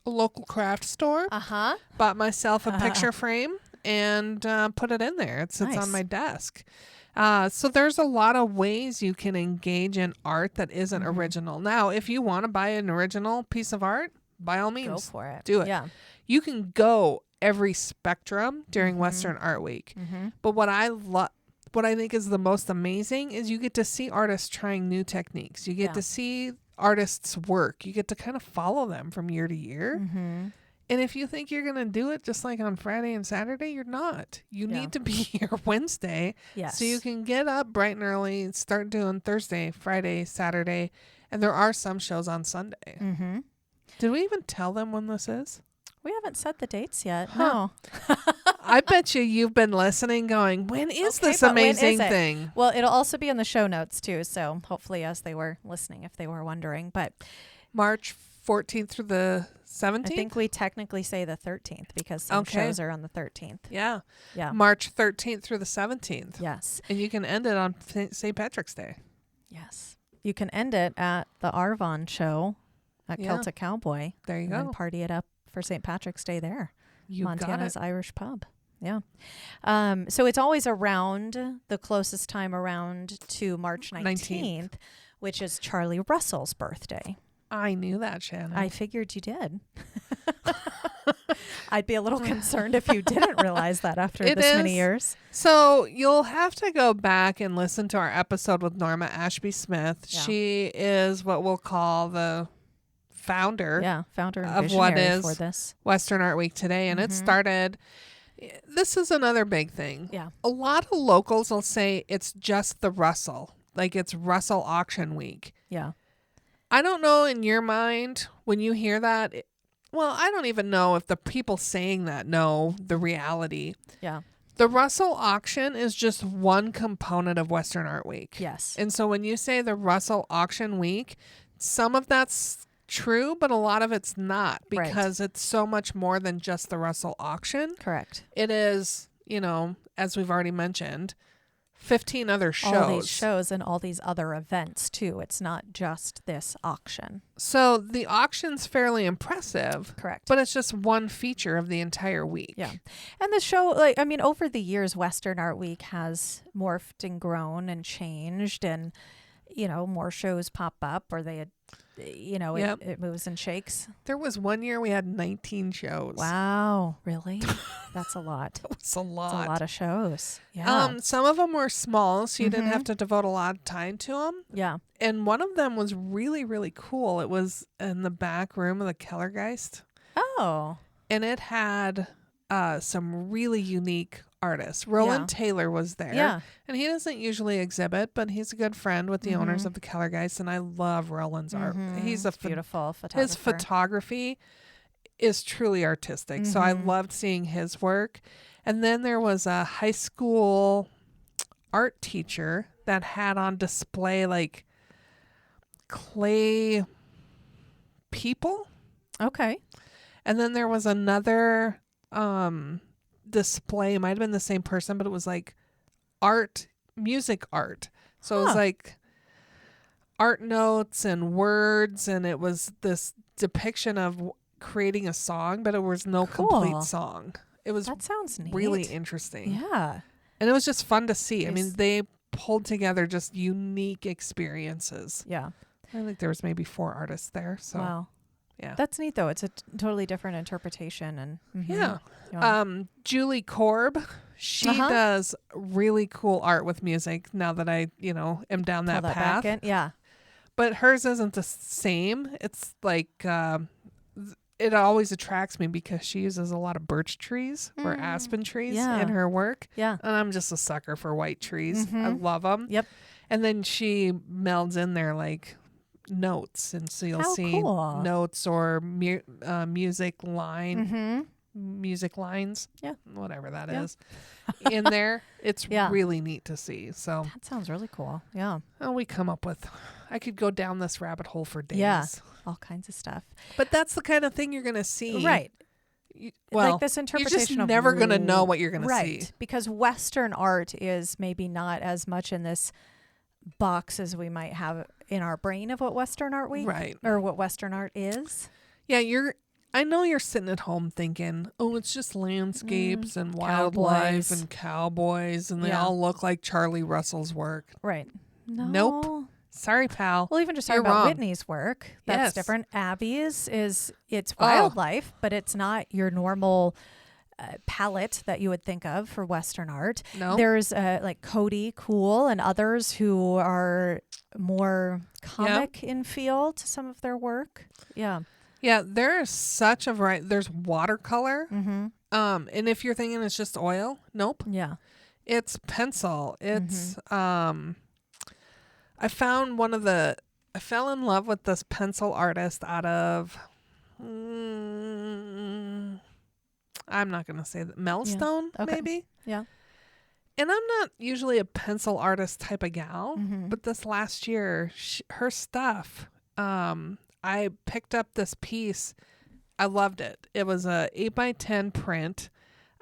C: local craft store,
A: Uh-huh.
C: bought myself a picture frame and put it in there. It sits
A: Nice.
C: on my desk. So there's a lot of ways you can engage in art that isn't original. Now, if you want to buy an original piece of art, by all means,
A: Go for it.
C: do it.
A: Yeah.
C: You can go every spectrum during Western Art Week. But what I think is the most amazing is you get to see artists trying new techniques. You get
A: Yeah.
C: to see artists work. You get to kind of follow them from year to year. And if you think you're going to do it just like on Friday and Saturday, you're not. You
A: Yeah.
C: need to be here Wednesday
A: Yes.
C: so you can get up bright and early and start doing Thursday, Friday, Saturday. And there are some shows on Sunday.
A: Mm-hmm.
C: Did we even tell them when this is?
A: We haven't set the dates yet.
C: Huh.
A: No.
C: I bet you've been listening going, when is
A: Okay,
C: this
A: but when is
C: amazing
A: it?
C: thing?
A: Well, it'll also be in the show notes too. So hopefully, as they were listening, if they were wondering, but
C: March 14th through the 17th?
A: I think we technically say the 13th because some
C: Okay.
A: shows are on the 13th.
C: Yeah.
A: Yeah.
C: March 13th through the 17th.
A: Yes.
C: And you can end it on St. Patrick's Day.
A: Yes. You can end it at the Arvon show at
C: Yeah.
A: Celtic Cowboy
C: There you
A: and
C: go.
A: then party it up for St. Patrick's Day there.
C: You
A: Montana's
C: got it.
A: Irish Pub. Yeah. So it's always around the closest time around to March 19th, which is Charlie Russell's birthday.
C: I knew that, Shannon.
A: I figured you did. I'd be a little concerned if you didn't realize that after
C: It
A: this many
C: is.
A: years.
C: So you'll have to go back and listen to our episode with Norma Ashby Smith.
A: Yeah.
C: She is what we'll call the founder
A: Yeah, founder and
C: of what
A: visionary
C: is
A: for this.
C: Western Art Week today. And it started, this is another big thing.
A: Yeah.
C: A lot of locals will say it's just the Russell, like it's Russell Auction Week.
A: Yeah.
C: I don't know in your mind when you hear that. Well, I don't even know if the people saying that know the reality.
A: Yeah.
C: The Russell Auction is just one component of Western Art Week.
A: Yes.
C: And so when you say the Russell Auction Week, some of that's true, but a lot of it's not
A: Right.
C: because it's so much more than just the Russell Auction.
A: Correct.
C: It is, as we've already mentioned, 15 other shows.
A: All these shows and all these other events too. It's not just this auction.
C: So the auction's fairly impressive.
A: Correct.
C: But it's just one feature of the entire week.
A: Yeah. And the show, over the years, Western Art Week has morphed and grown and changed and, more shows pop up or they had,
C: Yep.
A: it moves and shakes.
C: There was one year we had 19 shows.
A: Wow. Really? That's a lot.
C: That was a lot.
A: That's a lot of shows. Yeah.
C: Some of them were small, so you didn't have to devote a lot of time to them.
A: Yeah.
C: And one of them was really, really cool. It was in the back room of the Kellergeist,
A: Oh.
C: and it had some really unique artists. Roland Taylor was there.
A: Yeah.
C: And he doesn't usually exhibit, but he's a good friend with the owners of the Kellergeist, and I love Roland's art. He's a
A: beautiful photographer.
C: his photography is truly artistic. So I loved seeing his work. And then there was a high school art teacher that had on display like clay people.
A: Okay.
C: And then there was another display, might have been the same person, but it was like music art. So it was
A: Huh.
C: like art notes and words, and it was this depiction of creating a song, but it was no
A: Cool.
C: complete song. It was
A: That sounds neat.
C: really interesting.
A: Yeah.
C: And it was just fun to see. I mean,
A: Nice.
C: they pulled together just unique experiences.
A: Yeah.
C: I think there was maybe 4 artists there. So
A: Wow.
C: Yeah.
A: That's neat though. It's a totally different interpretation and
C: Yeah.
A: Yeah.
C: Julie Korb, she does really cool art with music now that I, am down
A: Pull
C: that path.
A: back in. Yeah.
C: But hers isn't the same. It's like it always attracts me because she uses a lot of birch trees or aspen trees in her work.
A: Yeah.
C: And I'm just a sucker for white trees. I love them.
A: Yep.
C: And then she melds in there like notes, and so you'll
A: How
C: see
A: cool.
C: notes or music lines,
A: Yeah.
C: whatever that
A: Yeah.
C: is, in there. It's
A: Yeah.
C: really neat to see. So
A: That sounds really cool. Yeah.
C: we come up with. I could go down this rabbit hole for days.
A: Yeah. All kinds of stuff.
C: But that's the kind of thing you're going to see.
A: Right.
C: Well,
A: like this
C: you're
A: interpretation
C: just
A: of
C: never going to know what you're going to see.
A: Because Western art is maybe not as much in this box as we might have in our brain of what Western art
C: Right.
A: or what Western art is.
C: Yeah, I know you're sitting at home thinking, oh, it's just landscapes and wildlife
A: cowboys.
C: and cowboys, and they
A: Yeah.
C: all look like Charlie Russell's work.
A: Right. No.
C: Nope. Sorry, pal.
A: Well, even just talking
C: You're
A: about
C: wrong.
A: Whitney's work, that's
C: Yes.
A: different. Abby's it's
C: Oh.
A: wildlife, but it's not your normal palette that you would think of for Western art.
C: No.
A: There's like Cody Cool and others who are more comic in feel to some of their work. Yeah.
C: Yeah, there's such a variety. There's watercolor.
A: Mm-hmm.
C: And if you're thinking it's just oil, nope.
A: Yeah.
C: It's pencil. It's
A: Mm-hmm.
C: I found I fell in love with this pencil artist out of I'm not going to say that. Melstone,
A: Okay.
C: maybe?
A: Yeah.
C: And I'm not usually a pencil artist type of gal,
A: Mhm.
C: but this last year, her stuff, I picked up this piece. I loved it. It was a 8x10 print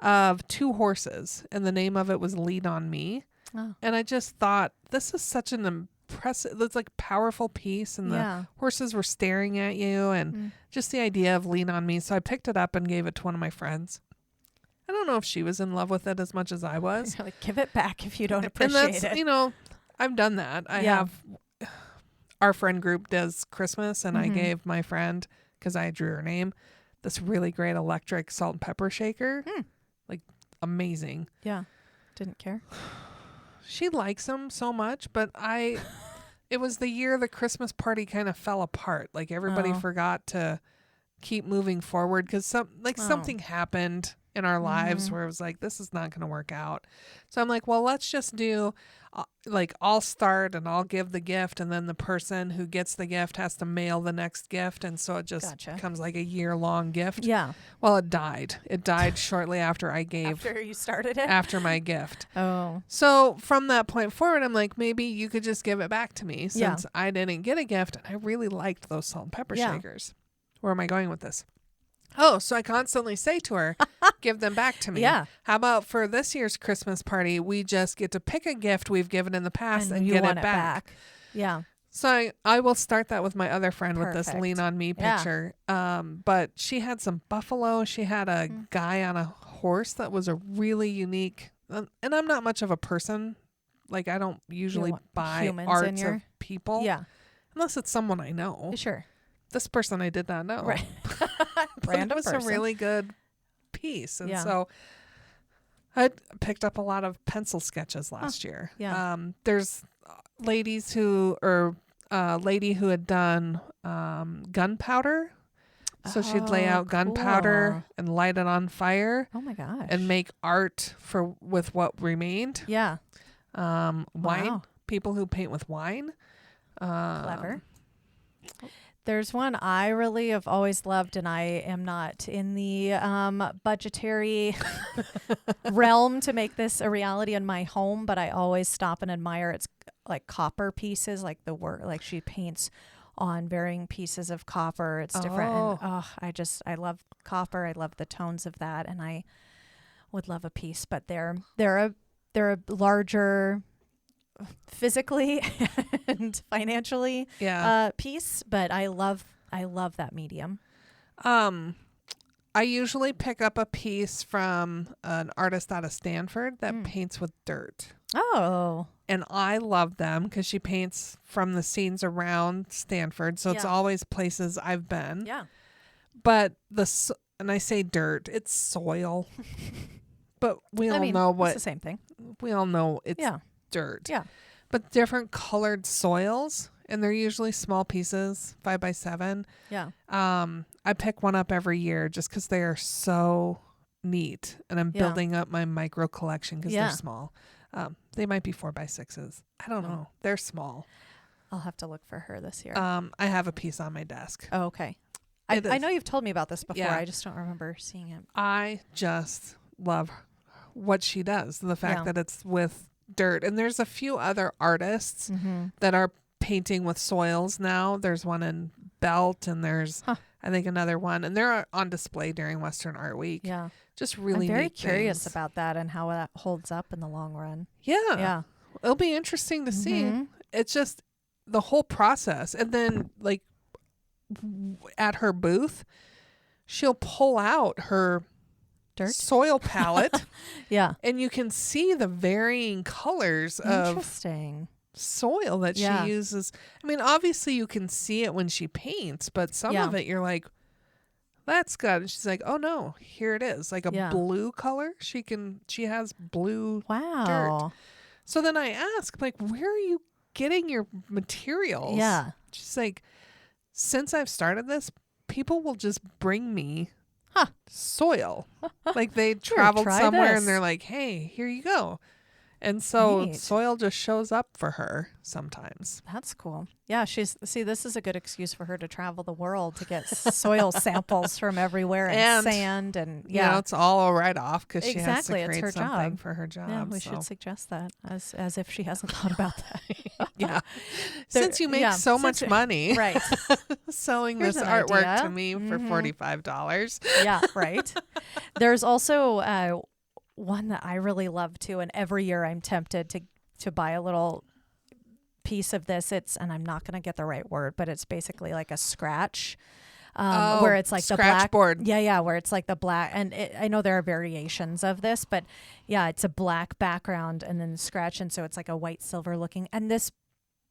C: of two horses, and the name of it was Lean on Me.
A: Oh.
C: And I just thought, this is such an impressive, it's like powerful piece, and
A: Yeah.
C: the horses were staring at you, and just the idea of Lean on Me. So I picked it up and gave it to one of my friends. I don't know if she was in love with it as much as I was.
A: Like, give it back if you don't
C: And
A: appreciate
C: that's,
A: it.
C: I've done that. I
A: Yeah.
C: have, our friend group does Christmas, and I
A: Mhm.
C: gave my friend, because I drew her name, this really great electric salt and pepper shaker. Like, amazing.
A: Yeah. Didn't care.
C: She likes them so much, but it was the year the Christmas party kind of fell apart. Like, everybody
A: Oh.
C: forgot to keep moving forward because something happened in our lives where it was like, this is not going to work out. So I'm like, well, let's just do I'll start and I'll give the gift, and then the person who gets the gift has to mail the next gift, and so it just
A: Gotcha.
C: becomes like a year-long gift.
A: Yeah.
C: Well, it died shortly after I gave
A: After you started it.
C: after my gift.
A: Oh.
C: So from that point forward, I'm like, maybe you could just give it back to me,
A: Yeah.
C: since I didn't get a gift, and I really liked those salt and pepper
A: Yeah.
C: shakers. Where am I going with this? Oh, so I constantly say to her, give them back to me.
A: Yeah.
C: How about for this year's Christmas party, we just get to pick a gift we've given in the past and
A: you
C: get
A: want
C: it back.
A: Yeah.
C: So I will start that with my other friend with this
A: Perfect.
C: Lean on Me
A: Yeah.
C: picture. But she had some buffalo. She had a guy on a horse that was a really unique. And I'm not much of a person. Like, I don't usually
A: want
C: buy
A: humans in
C: arts
A: your-
C: of people.
A: Yeah.
C: Unless it's someone I know.
A: Sure.
C: This person I did not know.
A: Right.
C: But
A: Random
C: it was
A: person.
C: a really good piece. And
A: Yeah.
C: so I picked up a lot of pencil sketches last year.
A: yeah.
C: There's ladies who, or a lady who had done gunpowder. So she'd lay out gunpowder
A: cool.
C: and light it on fire
A: Oh my gosh.
C: and make art with what remained.
A: Yeah.
C: Wine,
A: Wow.
C: people who paint with wine.
A: Clever. There's one I really have always loved, and I am not in the budgetary realm to make this a reality in my home, but I always stop and admire its like copper pieces, like the work, like she paints on varying pieces of copper. It's different. And I love copper. I love the tones of that, and I would love a piece, but they're a larger physically and financially piece, but I love that medium.
C: I usually pick up a piece from an artist out of Stanford that paints with dirt.
A: Oh,
C: And I love them because she paints from the scenes around Stanford. So it's
A: Yeah.
C: always places I've been.
A: yeah.
C: But and I say dirt, it's soil. But we all know
A: it's
C: what
A: the same thing.
C: we all know it's
A: Yeah.
C: dirt.
A: Yeah.
C: But different colored soils, and they're usually small pieces, 5x7.
A: Yeah.
C: I pick one up every year just because they are so neat, and I'm
A: Yeah.
C: building up my micro collection because
A: Yeah.
C: they're small. They might be 4x6s. I don't know. They're small.
A: I'll have to look for her this year.
C: I have a piece on my desk.
A: Oh, okay.
C: It
A: I
C: is.
A: know you've told me about this before.
C: Yeah.
A: I just don't remember seeing it.
C: I just love what she does. The fact
A: Yeah.
C: that it's with dirt. And there's a few other artists
A: Mm-hmm.
C: that are painting with soils now. There's one in Belt, and there's, I think, another one. And they're on display during Western Art Week.
A: Yeah.
C: Just really
A: I'm very
C: neat
A: curious
C: things.
A: about that and how that holds up in the long run.
C: Yeah.
A: Yeah.
C: It'll be interesting to see.
A: Mhm.
C: It's just the whole process. And then, like, at her booth, she'll pull out her
A: Dirt?
C: soil palette,
A: Yeah.
C: and you can see the varying colors of
A: Interesting.
C: soil that
A: Yeah.
C: she uses. I mean, obviously you can see it when she paints, but some
A: Yeah.
C: of it you're like, that's good. And she's like, oh no, here it is. Like a
A: Yeah.
C: blue color. She has blue.
A: Wow.
C: So then I ask, like, where are you getting your materials?
A: Yeah.
C: She's like, since I've started this, people will just bring me
A: Huh.
C: soil. Like they traveled
A: try
C: somewhere
A: this.
C: and they're like, hey, here you go. And so
A: Neat.
C: soil just shows up for her sometimes.
A: That's cool. Yeah, this is a good excuse for her to travel the world to get soil samples from everywhere and
C: And,
A: sand and
C: You know, it's all a write off because she has to
A: Exactly, it's
C: create
A: her
C: something
A: job.
C: for her job.
A: yeah, we
C: so.
A: should suggest that as if she hasn't thought about that.
C: Yeah.
A: There-
C: Since you make
A: yeah,
C: so
A: since-
C: much money
A: right.
C: selling
A: Here's
C: this
A: an
C: artwork
A: idea.
C: to me for
A: Mhm.
C: $45.
A: Yeah, right. There's also one that I really love too, and every year I'm tempted to buy a little piece of this. And I'm not going to get the right word, but it's basically like a scratch, where it's like the
C: scratch
A: black
C: board.
A: Yeah, where it's like the black, and I know there are variations of this, but yeah, it's a black background and then scratch, and so it's like a white silver looking.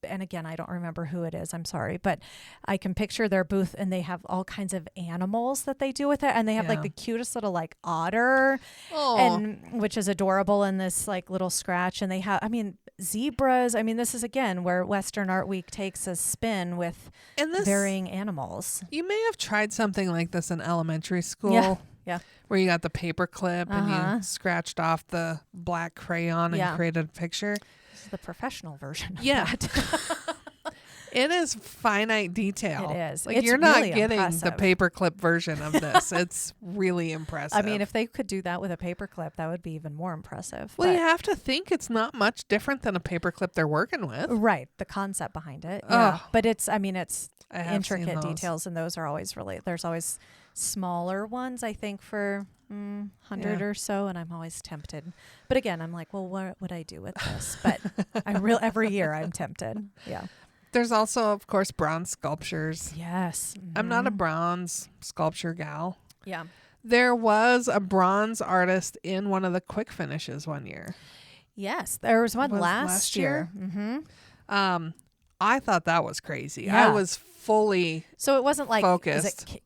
A: And again, I don't remember who it is. I'm sorry, but I can picture their booth, and they have all kinds of animals that they do with it, and they have like
C: Yeah.
A: the cutest little like otter,
C: Oh,
A: and which is adorable in this like little scratch. And they have, zebras. This is again where Western Art Week takes a spin with
C: and this
A: varying animals.
C: you may have tried something like this in elementary school.
A: Yeah.
C: Where you got the paper clip and
A: Uh-huh.
C: you scratched off the black crayon and
A: Yeah.
C: created a picture.
A: This is the professional version of
C: Yeah.
A: that.
C: It is finite detail.
A: It is.
C: Like
A: It's
C: you're not
A: really
C: getting the
A: impressive.
C: paperclip version of this. It's really impressive.
A: If they could do that with a paper clip, that would be even more impressive.
C: well,
A: but-
C: you have to think it's not much different than a paperclip they're working with.
A: Right, the concept behind it.
C: Oh.
A: Yeah. But it's
C: I have seen
A: intricate
C: those.
A: details, and those are always there's always smaller ones, I think, for 100
C: Yeah.
A: or so, and I'm always tempted. But again, I'm like, well, what would I do with this? But every year I'm tempted. Yeah.
C: There's also, of course, bronze sculptures.
A: Yes.
C: I'm not a
A: Mhm.
C: bronze sculpture gal.
A: Yeah.
C: There was a bronze artist in one of the quick finishes one year.
A: Yes, there was one
C: Was
A: last year. Mm-hmm.
C: I thought that was crazy.
A: Yeah.
C: I was fully
A: So it wasn't like
C: Focused.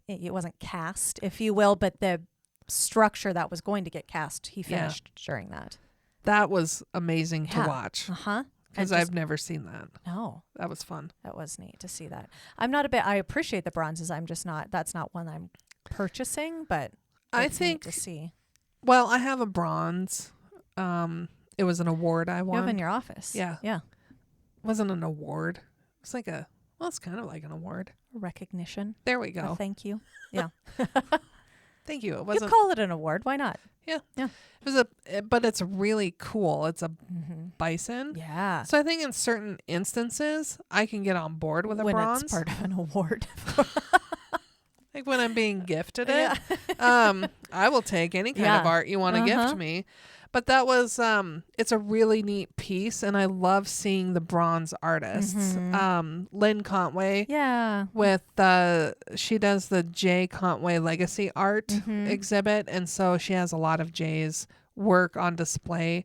A: it wasn't cast, if you will, but the structure that was going to get cast, he
C: Yeah.
A: finished during that.
C: that was amazing to
A: Yeah.
C: watch
A: Uh huh.
C: because I've never seen that.
A: No,
C: That was fun.
A: that was neat to see that. I appreciate the bronzes. I'm just not. That's not one I'm purchasing, but
C: I
A: it's neat
C: think.
A: to see.
C: Well, I have a bronze. It was an award I
A: You
C: won.
A: have in your office.
C: Yeah.
A: Yeah.
C: It wasn't an award. It's like it's kind of like an award.
A: Recognition.
C: There we
A: A
C: go.
A: thank you. Yeah.
C: Thank you. It
A: You
C: wasn't.
A: call it an award. Why not?
C: It was but it's really cool. It's a
A: Mm-hmm.
C: bison.
A: Yeah.
C: So I think in certain instances, I can get on board with a
A: When
C: bronze.
A: it's part of an award.
C: Like when I'm being gifted
A: Yeah.
C: it. I will take any kind of
A: Yeah.
C: art you want to
A: Uh-huh.
C: gift me. But that was it's a really neat piece, and I love seeing the bronze artists.
A: Mhm.
C: Lynn Contway
A: Yeah.
C: with she does the Jay Contway Legacy Art
A: Mhm.
C: exhibit, and so she has a lot of Jay's work on display.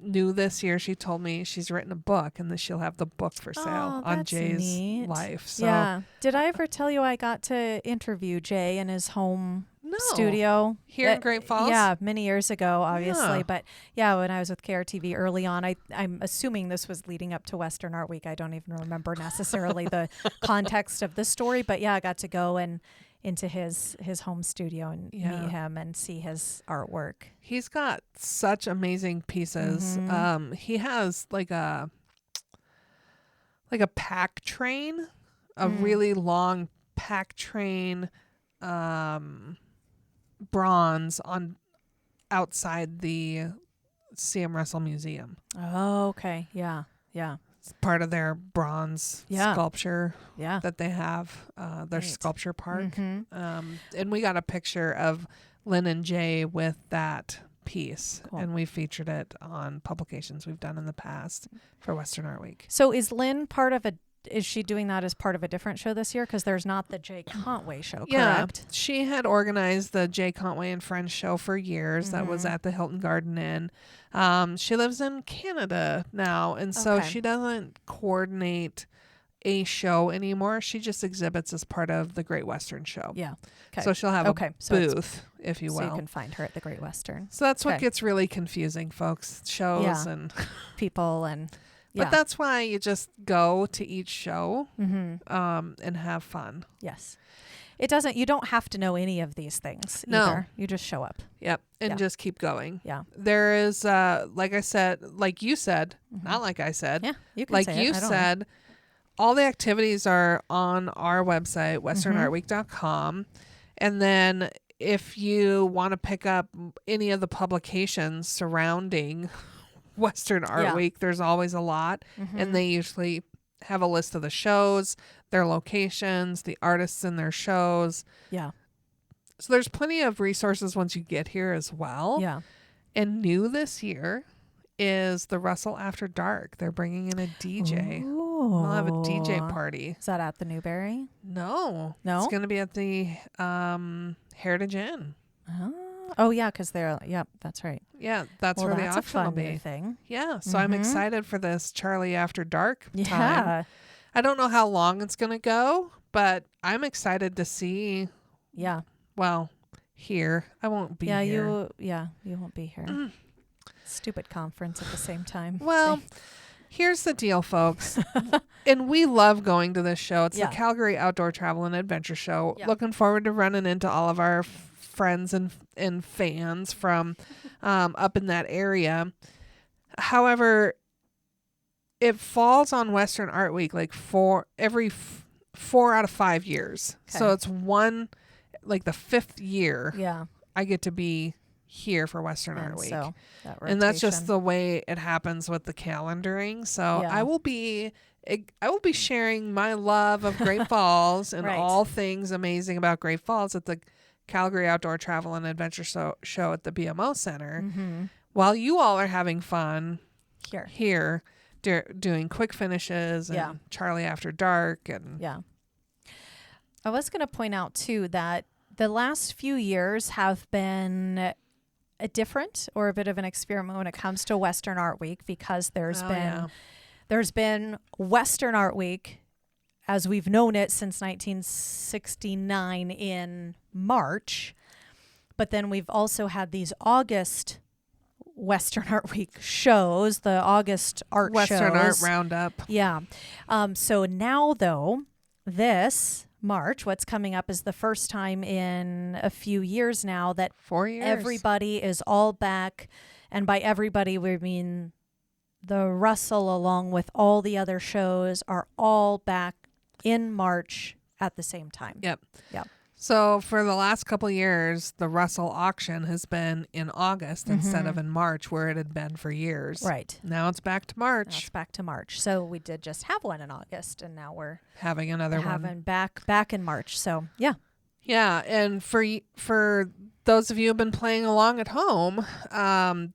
C: New this year, she told me she's written a book and that she'll have the book for sale on
A: that's
C: Jay's
A: neat.
C: life. So
A: Yeah. Did I ever tell you I got to interview Jay in his home
C: no,
A: studio?
C: here in Great Falls?
A: Yeah, many years ago, obviously.
C: Yeah.
A: But yeah, when I was with KRTV early on, I'm assuming this was leading up to Western Art Week. I don't even remember necessarily the context of the story. But yeah, I got to go into his home studio and
C: Yeah.
A: meet him and see his artwork.
C: He's got such amazing pieces.
A: Mhm.
C: He has like a pack train, a really long pack train, bronze on outside the CM Russell Museum.
A: Oh, okay. Yeah. Yeah.
C: It's part of their bronze
A: Yeah.
C: sculpture
A: Yeah.
C: that they have, their
A: Neat.
C: sculpture park.
A: Mhm.
C: And we got a picture of Lynn and Jay with that piece,
A: Cool.
C: and we featured it on publications we've done in the past for Western Art Week.
A: So is Lynn is she doing that as part of a different show this year? Because there's not the Jay Contway show, correct?
C: She had organized the Jay Contway and Friends show for years. That was at the Hilton Garden Inn. She lives in Canada now, and so
A: Okay.
C: she doesn't coordinate a show anymore. She just exhibits as part of the Great Western Show.
A: Yeah. Okay.
C: So she'll have
A: Okay,
C: a
A: so it's-
C: booth, if you
A: So
C: will.
A: you can find her at the Great Western.
C: So that's what
A: Okay.
C: gets really confusing, folks. Shows
A: Yeah.
C: and
A: People and yeah.
C: but that's why you just go to each show
A: Mm-hmm.
C: and have fun.
A: Yes. You don't have to know any of these things
C: No.
A: either. You just show up.
C: Yep. And
A: Yeah.
C: just keep going.
A: Yeah.
C: There is like I said, like you said, not like I said.
A: Yeah. You can
C: Like
A: say it.
C: you
A: I don't know.
C: said, all the activities are on our website, westernartweek.com. And then if you want to pick up any of the publications surrounding Western Art
A: Yeah.
C: Week, there's always a lot. And they usually have a list of the shows, their locations, the artists in their shows.
A: Yeah.
C: So there's plenty of resources once you get here as well.
A: Yeah.
C: And new this year is the Russell After Dark. They're bringing in a DJ. We'll have a DJ party.
A: Is that at the Newberry?
C: No.
A: No?
C: It's going to be at the Heritage Inn.
A: Oh yeah, because yep, that's right.
C: Yeah, that's
A: Well,
C: where the
A: that's a
C: auction will
A: fun
C: be.
A: new thing.
C: Yeah, so I'm excited for this Charlie After Dark time.
A: Yeah.
C: I don't know how long it's going to go, but I'm excited to see,
A: Yeah.
C: well, here. I won't be here.
A: You won't be here. Stupid conference at the same time.
C: Well, here's the deal, folks. And we love going to this show. It's
A: Yeah.
C: the Calgary Outdoor Travel and Adventure Show.
A: Yeah.
C: Looking forward to running into all of our friends and fans from up in that area. However, it falls on Western Art Week like every 4 out of 5 years. So
A: Okay.
C: it's like the 5th year
A: Yeah.
C: I get to be here for Western
A: And
C: Art Week.
A: so that
C: And that's just
A: rotation.
C: the way it happens with the calendaring. So
A: Yeah.
C: I will be sharing my love of Great Falls and
A: Right.
C: all things amazing about Great Falls at the Calgary Outdoor Travel and Adventure Show at the BMO Center, while you all are having fun here doing quick finishes and
A: Yeah.
C: Charlie After Dark and
A: Yeah. I was going to point out too that the last few years have been a different or a bit of an experiment when it comes to Western Art Week, because there's been Western Art Week as we've known it since 1969 in March, but then we've also had these August Western Art Week shows, the August art
C: Western
A: shows.
C: Art Roundup.
A: Yeah. So now, though, this March, what's coming up is the first time in a few years now that
C: 4 years.
A: everybody is all back. And by everybody, we mean the Russell, along with all the other shows, are all back in March at the same time.
C: Yep.
A: Yep.
C: So for the last couple of years, the Russell auction has been in August instead of in March, where it had been for years.
A: Right.
C: Now it's back to
A: Now
C: March,
A: it's back to March. So we did just have one in August, and now we're
C: having another one.
A: having back in March. So yeah.
C: Yeah, and for those of you who've been playing along at home,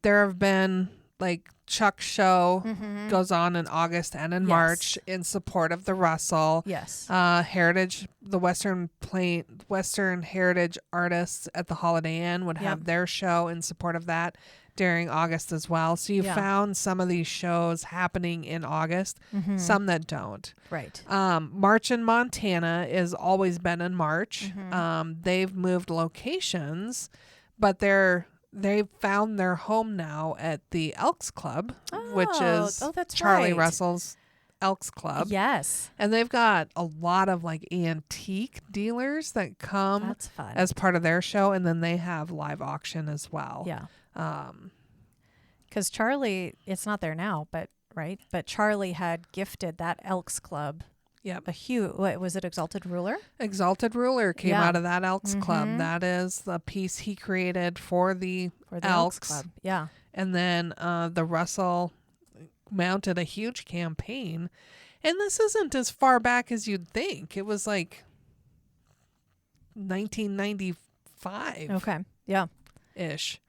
C: there have been like Chuck show
A: Mm-hmm.
C: goes on in August and in
A: Yes.
C: March in support of the Russell.
A: Yes.
C: Heritage, the Western Heritage artists at the Holiday Inn would have
A: Yep.
C: their show in support of that during August as well. So you
A: Yeah.
C: found some of these shows happening in August,
A: Mm-hmm.
C: some that don't.
A: Right.
C: March in Montana is always been in March.
A: Mhm.
C: They've moved locations, but they've found their home now at the Elks Club, which is
A: that's
C: Charlie
A: right.
C: Russell's Elks Club.
A: Yes.
C: And they've got a lot of like antique dealers that come
A: That's fun.
C: as part of their show, and then they have live auction as well.
A: Yeah.
C: Um,
A: Because Charlie, it's not there now, but right. But Charlie had gifted that Elks Club
C: yep.
A: a huge. What was it? Exalted Ruler.
C: Exalted Ruler came
A: Yeah.
C: out of that Elks Club.
A: Mhm.
C: That is the piece he created for the
A: For the
C: Elks.
A: Elks Club. Yeah.
C: And then the Russell mounted a huge campaign. And this isn't as far back as you'd think. It was like 1995
A: Okay. Yeah.
C: ish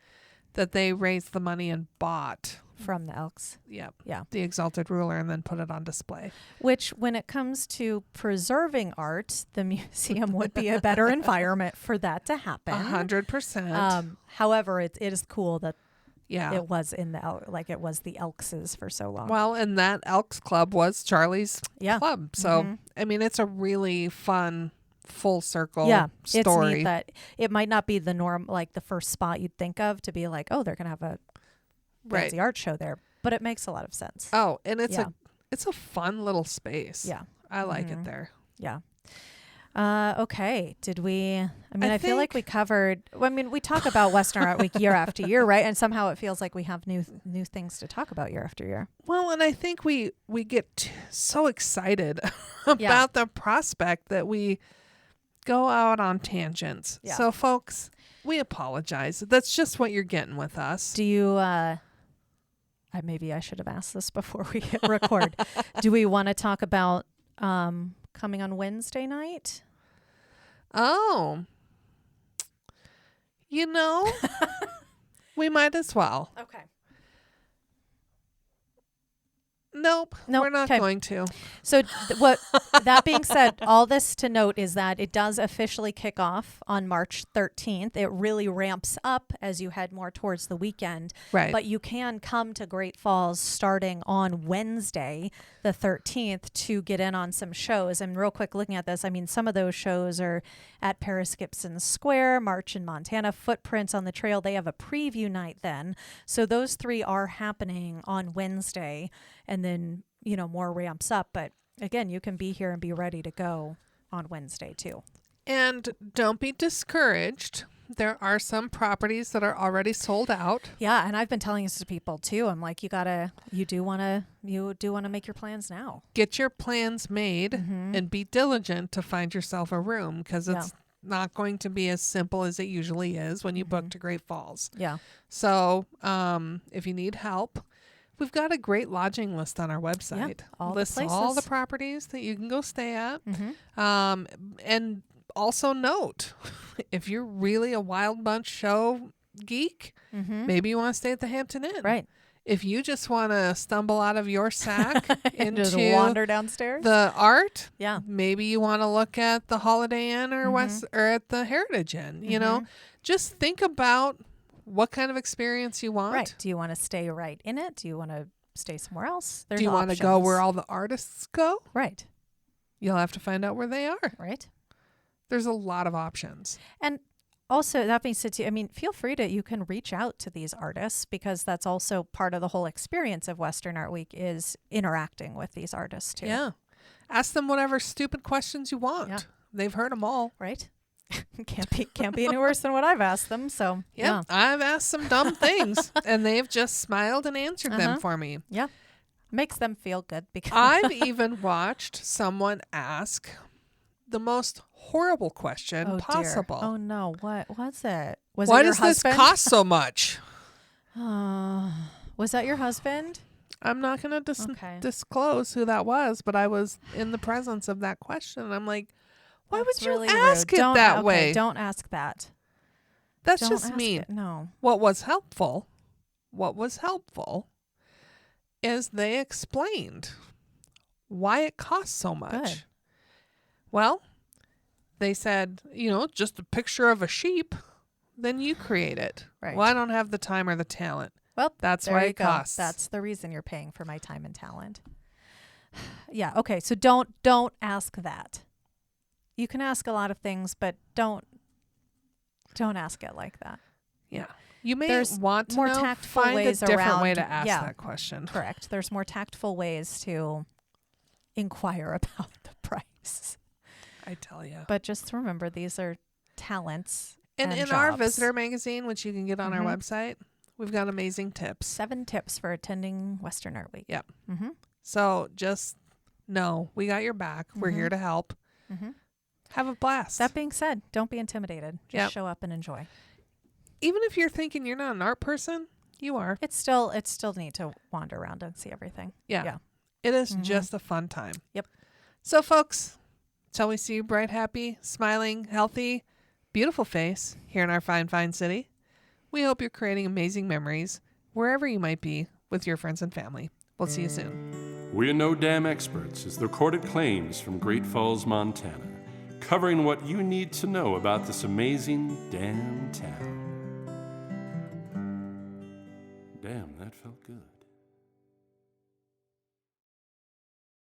C: that they raised the money and bought
A: From the Elks.
C: yep,
A: Yeah.
C: the Exalted Ruler and then put it on display.
A: Which, when it comes to preserving art, the museum would be a better environment for that to happen.
C: 100%.
A: However, it is cool that
C: yeah.
A: it was in the it was the Elkses for so long.
C: Well, and that Elks Club was Charlie's
A: yeah.
C: club. So,
A: Mhm.
C: I mean, it's a really fun full circle
A: Yeah,
C: story.
A: it's neat that it might not be the norm, like the first spot you'd think of to be like, oh, they're gonna have a fancy art show there, but it makes a lot of sense.
C: Oh, and it's
A: Yeah.
C: it's a fun little space.
A: Yeah,
C: I like
A: Mhm.
C: it there.
A: yeah. Okay. Did we? I mean,
C: I
A: I feel like we
C: think-
A: covered. Well, I mean, we talk about Western Art Week year after year, right? And somehow it feels like we have new things to talk about year after year.
C: Well, and I think we get so excited about the prospect that we go out on tangents.
A: Yeah.
C: So, folks, we apologize. That's just what you're getting with us.
A: Do you? Maybe I should have asked this before we hit record. Do we want to talk about coming on Wednesday night?
C: Oh, we might as well.
A: Okay.
C: Nope,
A: Nope,
C: we're not
A: 'kay.
C: going to.
A: So what that being said, all this to note is that it does officially kick off on March 13th. It really ramps up as you head more towards the weekend.
C: Right.
A: But you can come to Great Falls starting on Wednesday, the 13th, to get in on some shows. And real quick, looking at this, I mean, some of those shows are at Paris Gibson Square, March in Montana, Footprints on the Trail. They have a preview night then. So those three are happening on Wednesday. And then, more ramps up. But again, you can be here and be ready to go on Wednesday too.
C: And don't be discouraged. There are some properties that are already sold out.
A: Yeah, and I've been telling this to people too. I'm like, you do want to make your plans now.
C: Get your plans made
A: Mm-hmm.
C: and be diligent to find yourself a room, because it's not going to be as simple as it usually is when you book to Great Falls.
A: Yeah.
C: So if you need help, we've got a great lodging list on our website.
A: all the
C: Lists all the
A: places.
C: properties that you can go stay at.
A: Mm-hmm.
C: And also note, if you're really a Wild Bunch show geek,
A: Mm-hmm.
C: maybe you want to stay at the Hampton Inn.
A: Right.
C: If you just want to stumble out of your sack
A: And just
C: into
A: wander downstairs.
C: the art,
A: Yeah.
C: maybe you want to look at the Holiday Inn or
A: Mhm.
C: or at the Heritage Inn. You know, just think about what kind of experience you want.
A: Right. Do you want to stay right in it? Do you want to stay somewhere else? There's
C: Do you want to go where
A: options.
C: all the artists go?
A: Right.
C: You'll have to find out where they are.
A: Right.
C: There's a lot of options.
A: And also, that being said, too, I mean, feel free you can reach out to these artists, because that's also part of the whole experience of Western Art Week is interacting with these artists too.
C: Yeah. Ask them whatever stupid questions you want.
A: Yeah.
C: They've heard them all.
A: Right. can't be any worse than what I've asked them. So
C: Yeah. I've asked some dumb things and they've just smiled and answered
A: Uh-huh.
C: them for me.
A: yeah, makes them feel good because
C: I've even watched someone ask the most horrible question
A: oh,
C: possible.
A: Dear. Oh no, what was it? Was
C: Why
A: it your
C: does this
A: husband?
C: cost so much?
A: Was that your husband?
C: I'm not going to
A: Okay.
C: disclose who that was, but I was in the presence of that question. And I'm like, why
A: That's
C: would you
A: really
C: ask
A: rude.
C: it
A: Don't-
C: that
A: okay,
C: way?
A: Don't ask that.
C: That's
A: Don't
C: just
A: ask
C: mean.
A: it. No.
C: What was helpful is they explained why it costs so much.
A: Good.
C: Well, they said, just a picture of a sheep, then you create it.
A: Right.
C: Well, I don't have the time or the talent.
A: Well,
C: That's
A: there
C: why
A: you
C: it
A: go.
C: costs.
A: That's the reason you're paying for my time and talent. Yeah. Okay. So don't ask that. You can ask a lot of things, but don't ask it like that.
C: Yeah. You may
A: There's
C: want to
A: more
C: know,
A: tactful
C: find
A: ways
C: a different way
A: around-
C: to ask
A: yeah.
C: that question.
A: Correct. There's more tactful ways to inquire about the price.
C: I tell you.
A: But just remember, these are talents.
C: And
A: and
C: in our
A: jobs.
C: visitor magazine, which you can get on our
A: Mhm.
C: website, we've got amazing tips.
A: 7 tips for attending Western Art Week.
C: Yep.
A: Mm-hmm.
C: So just know we got your back. We're here to help.
A: Mm-hmm.
C: Have a blast.
A: That being said, don't be intimidated. Just
C: Yep.
A: show up and enjoy.
C: Even if you're thinking you're not an art person, you are.
A: It's still neat to wander around and see everything.
C: Yeah.
A: Yeah.
C: It is
A: Mhm.
C: just a fun time.
A: Yep.
C: So, folks, till we see you bright, happy, smiling, healthy, beautiful face here in our fine, fine city, we hope you're creating amazing memories wherever you might be with your friends and family. We'll see you soon.
B: We're No Dam Experts is the recorded claims from Great Falls, Montana, covering what you need to know about this amazing damn town.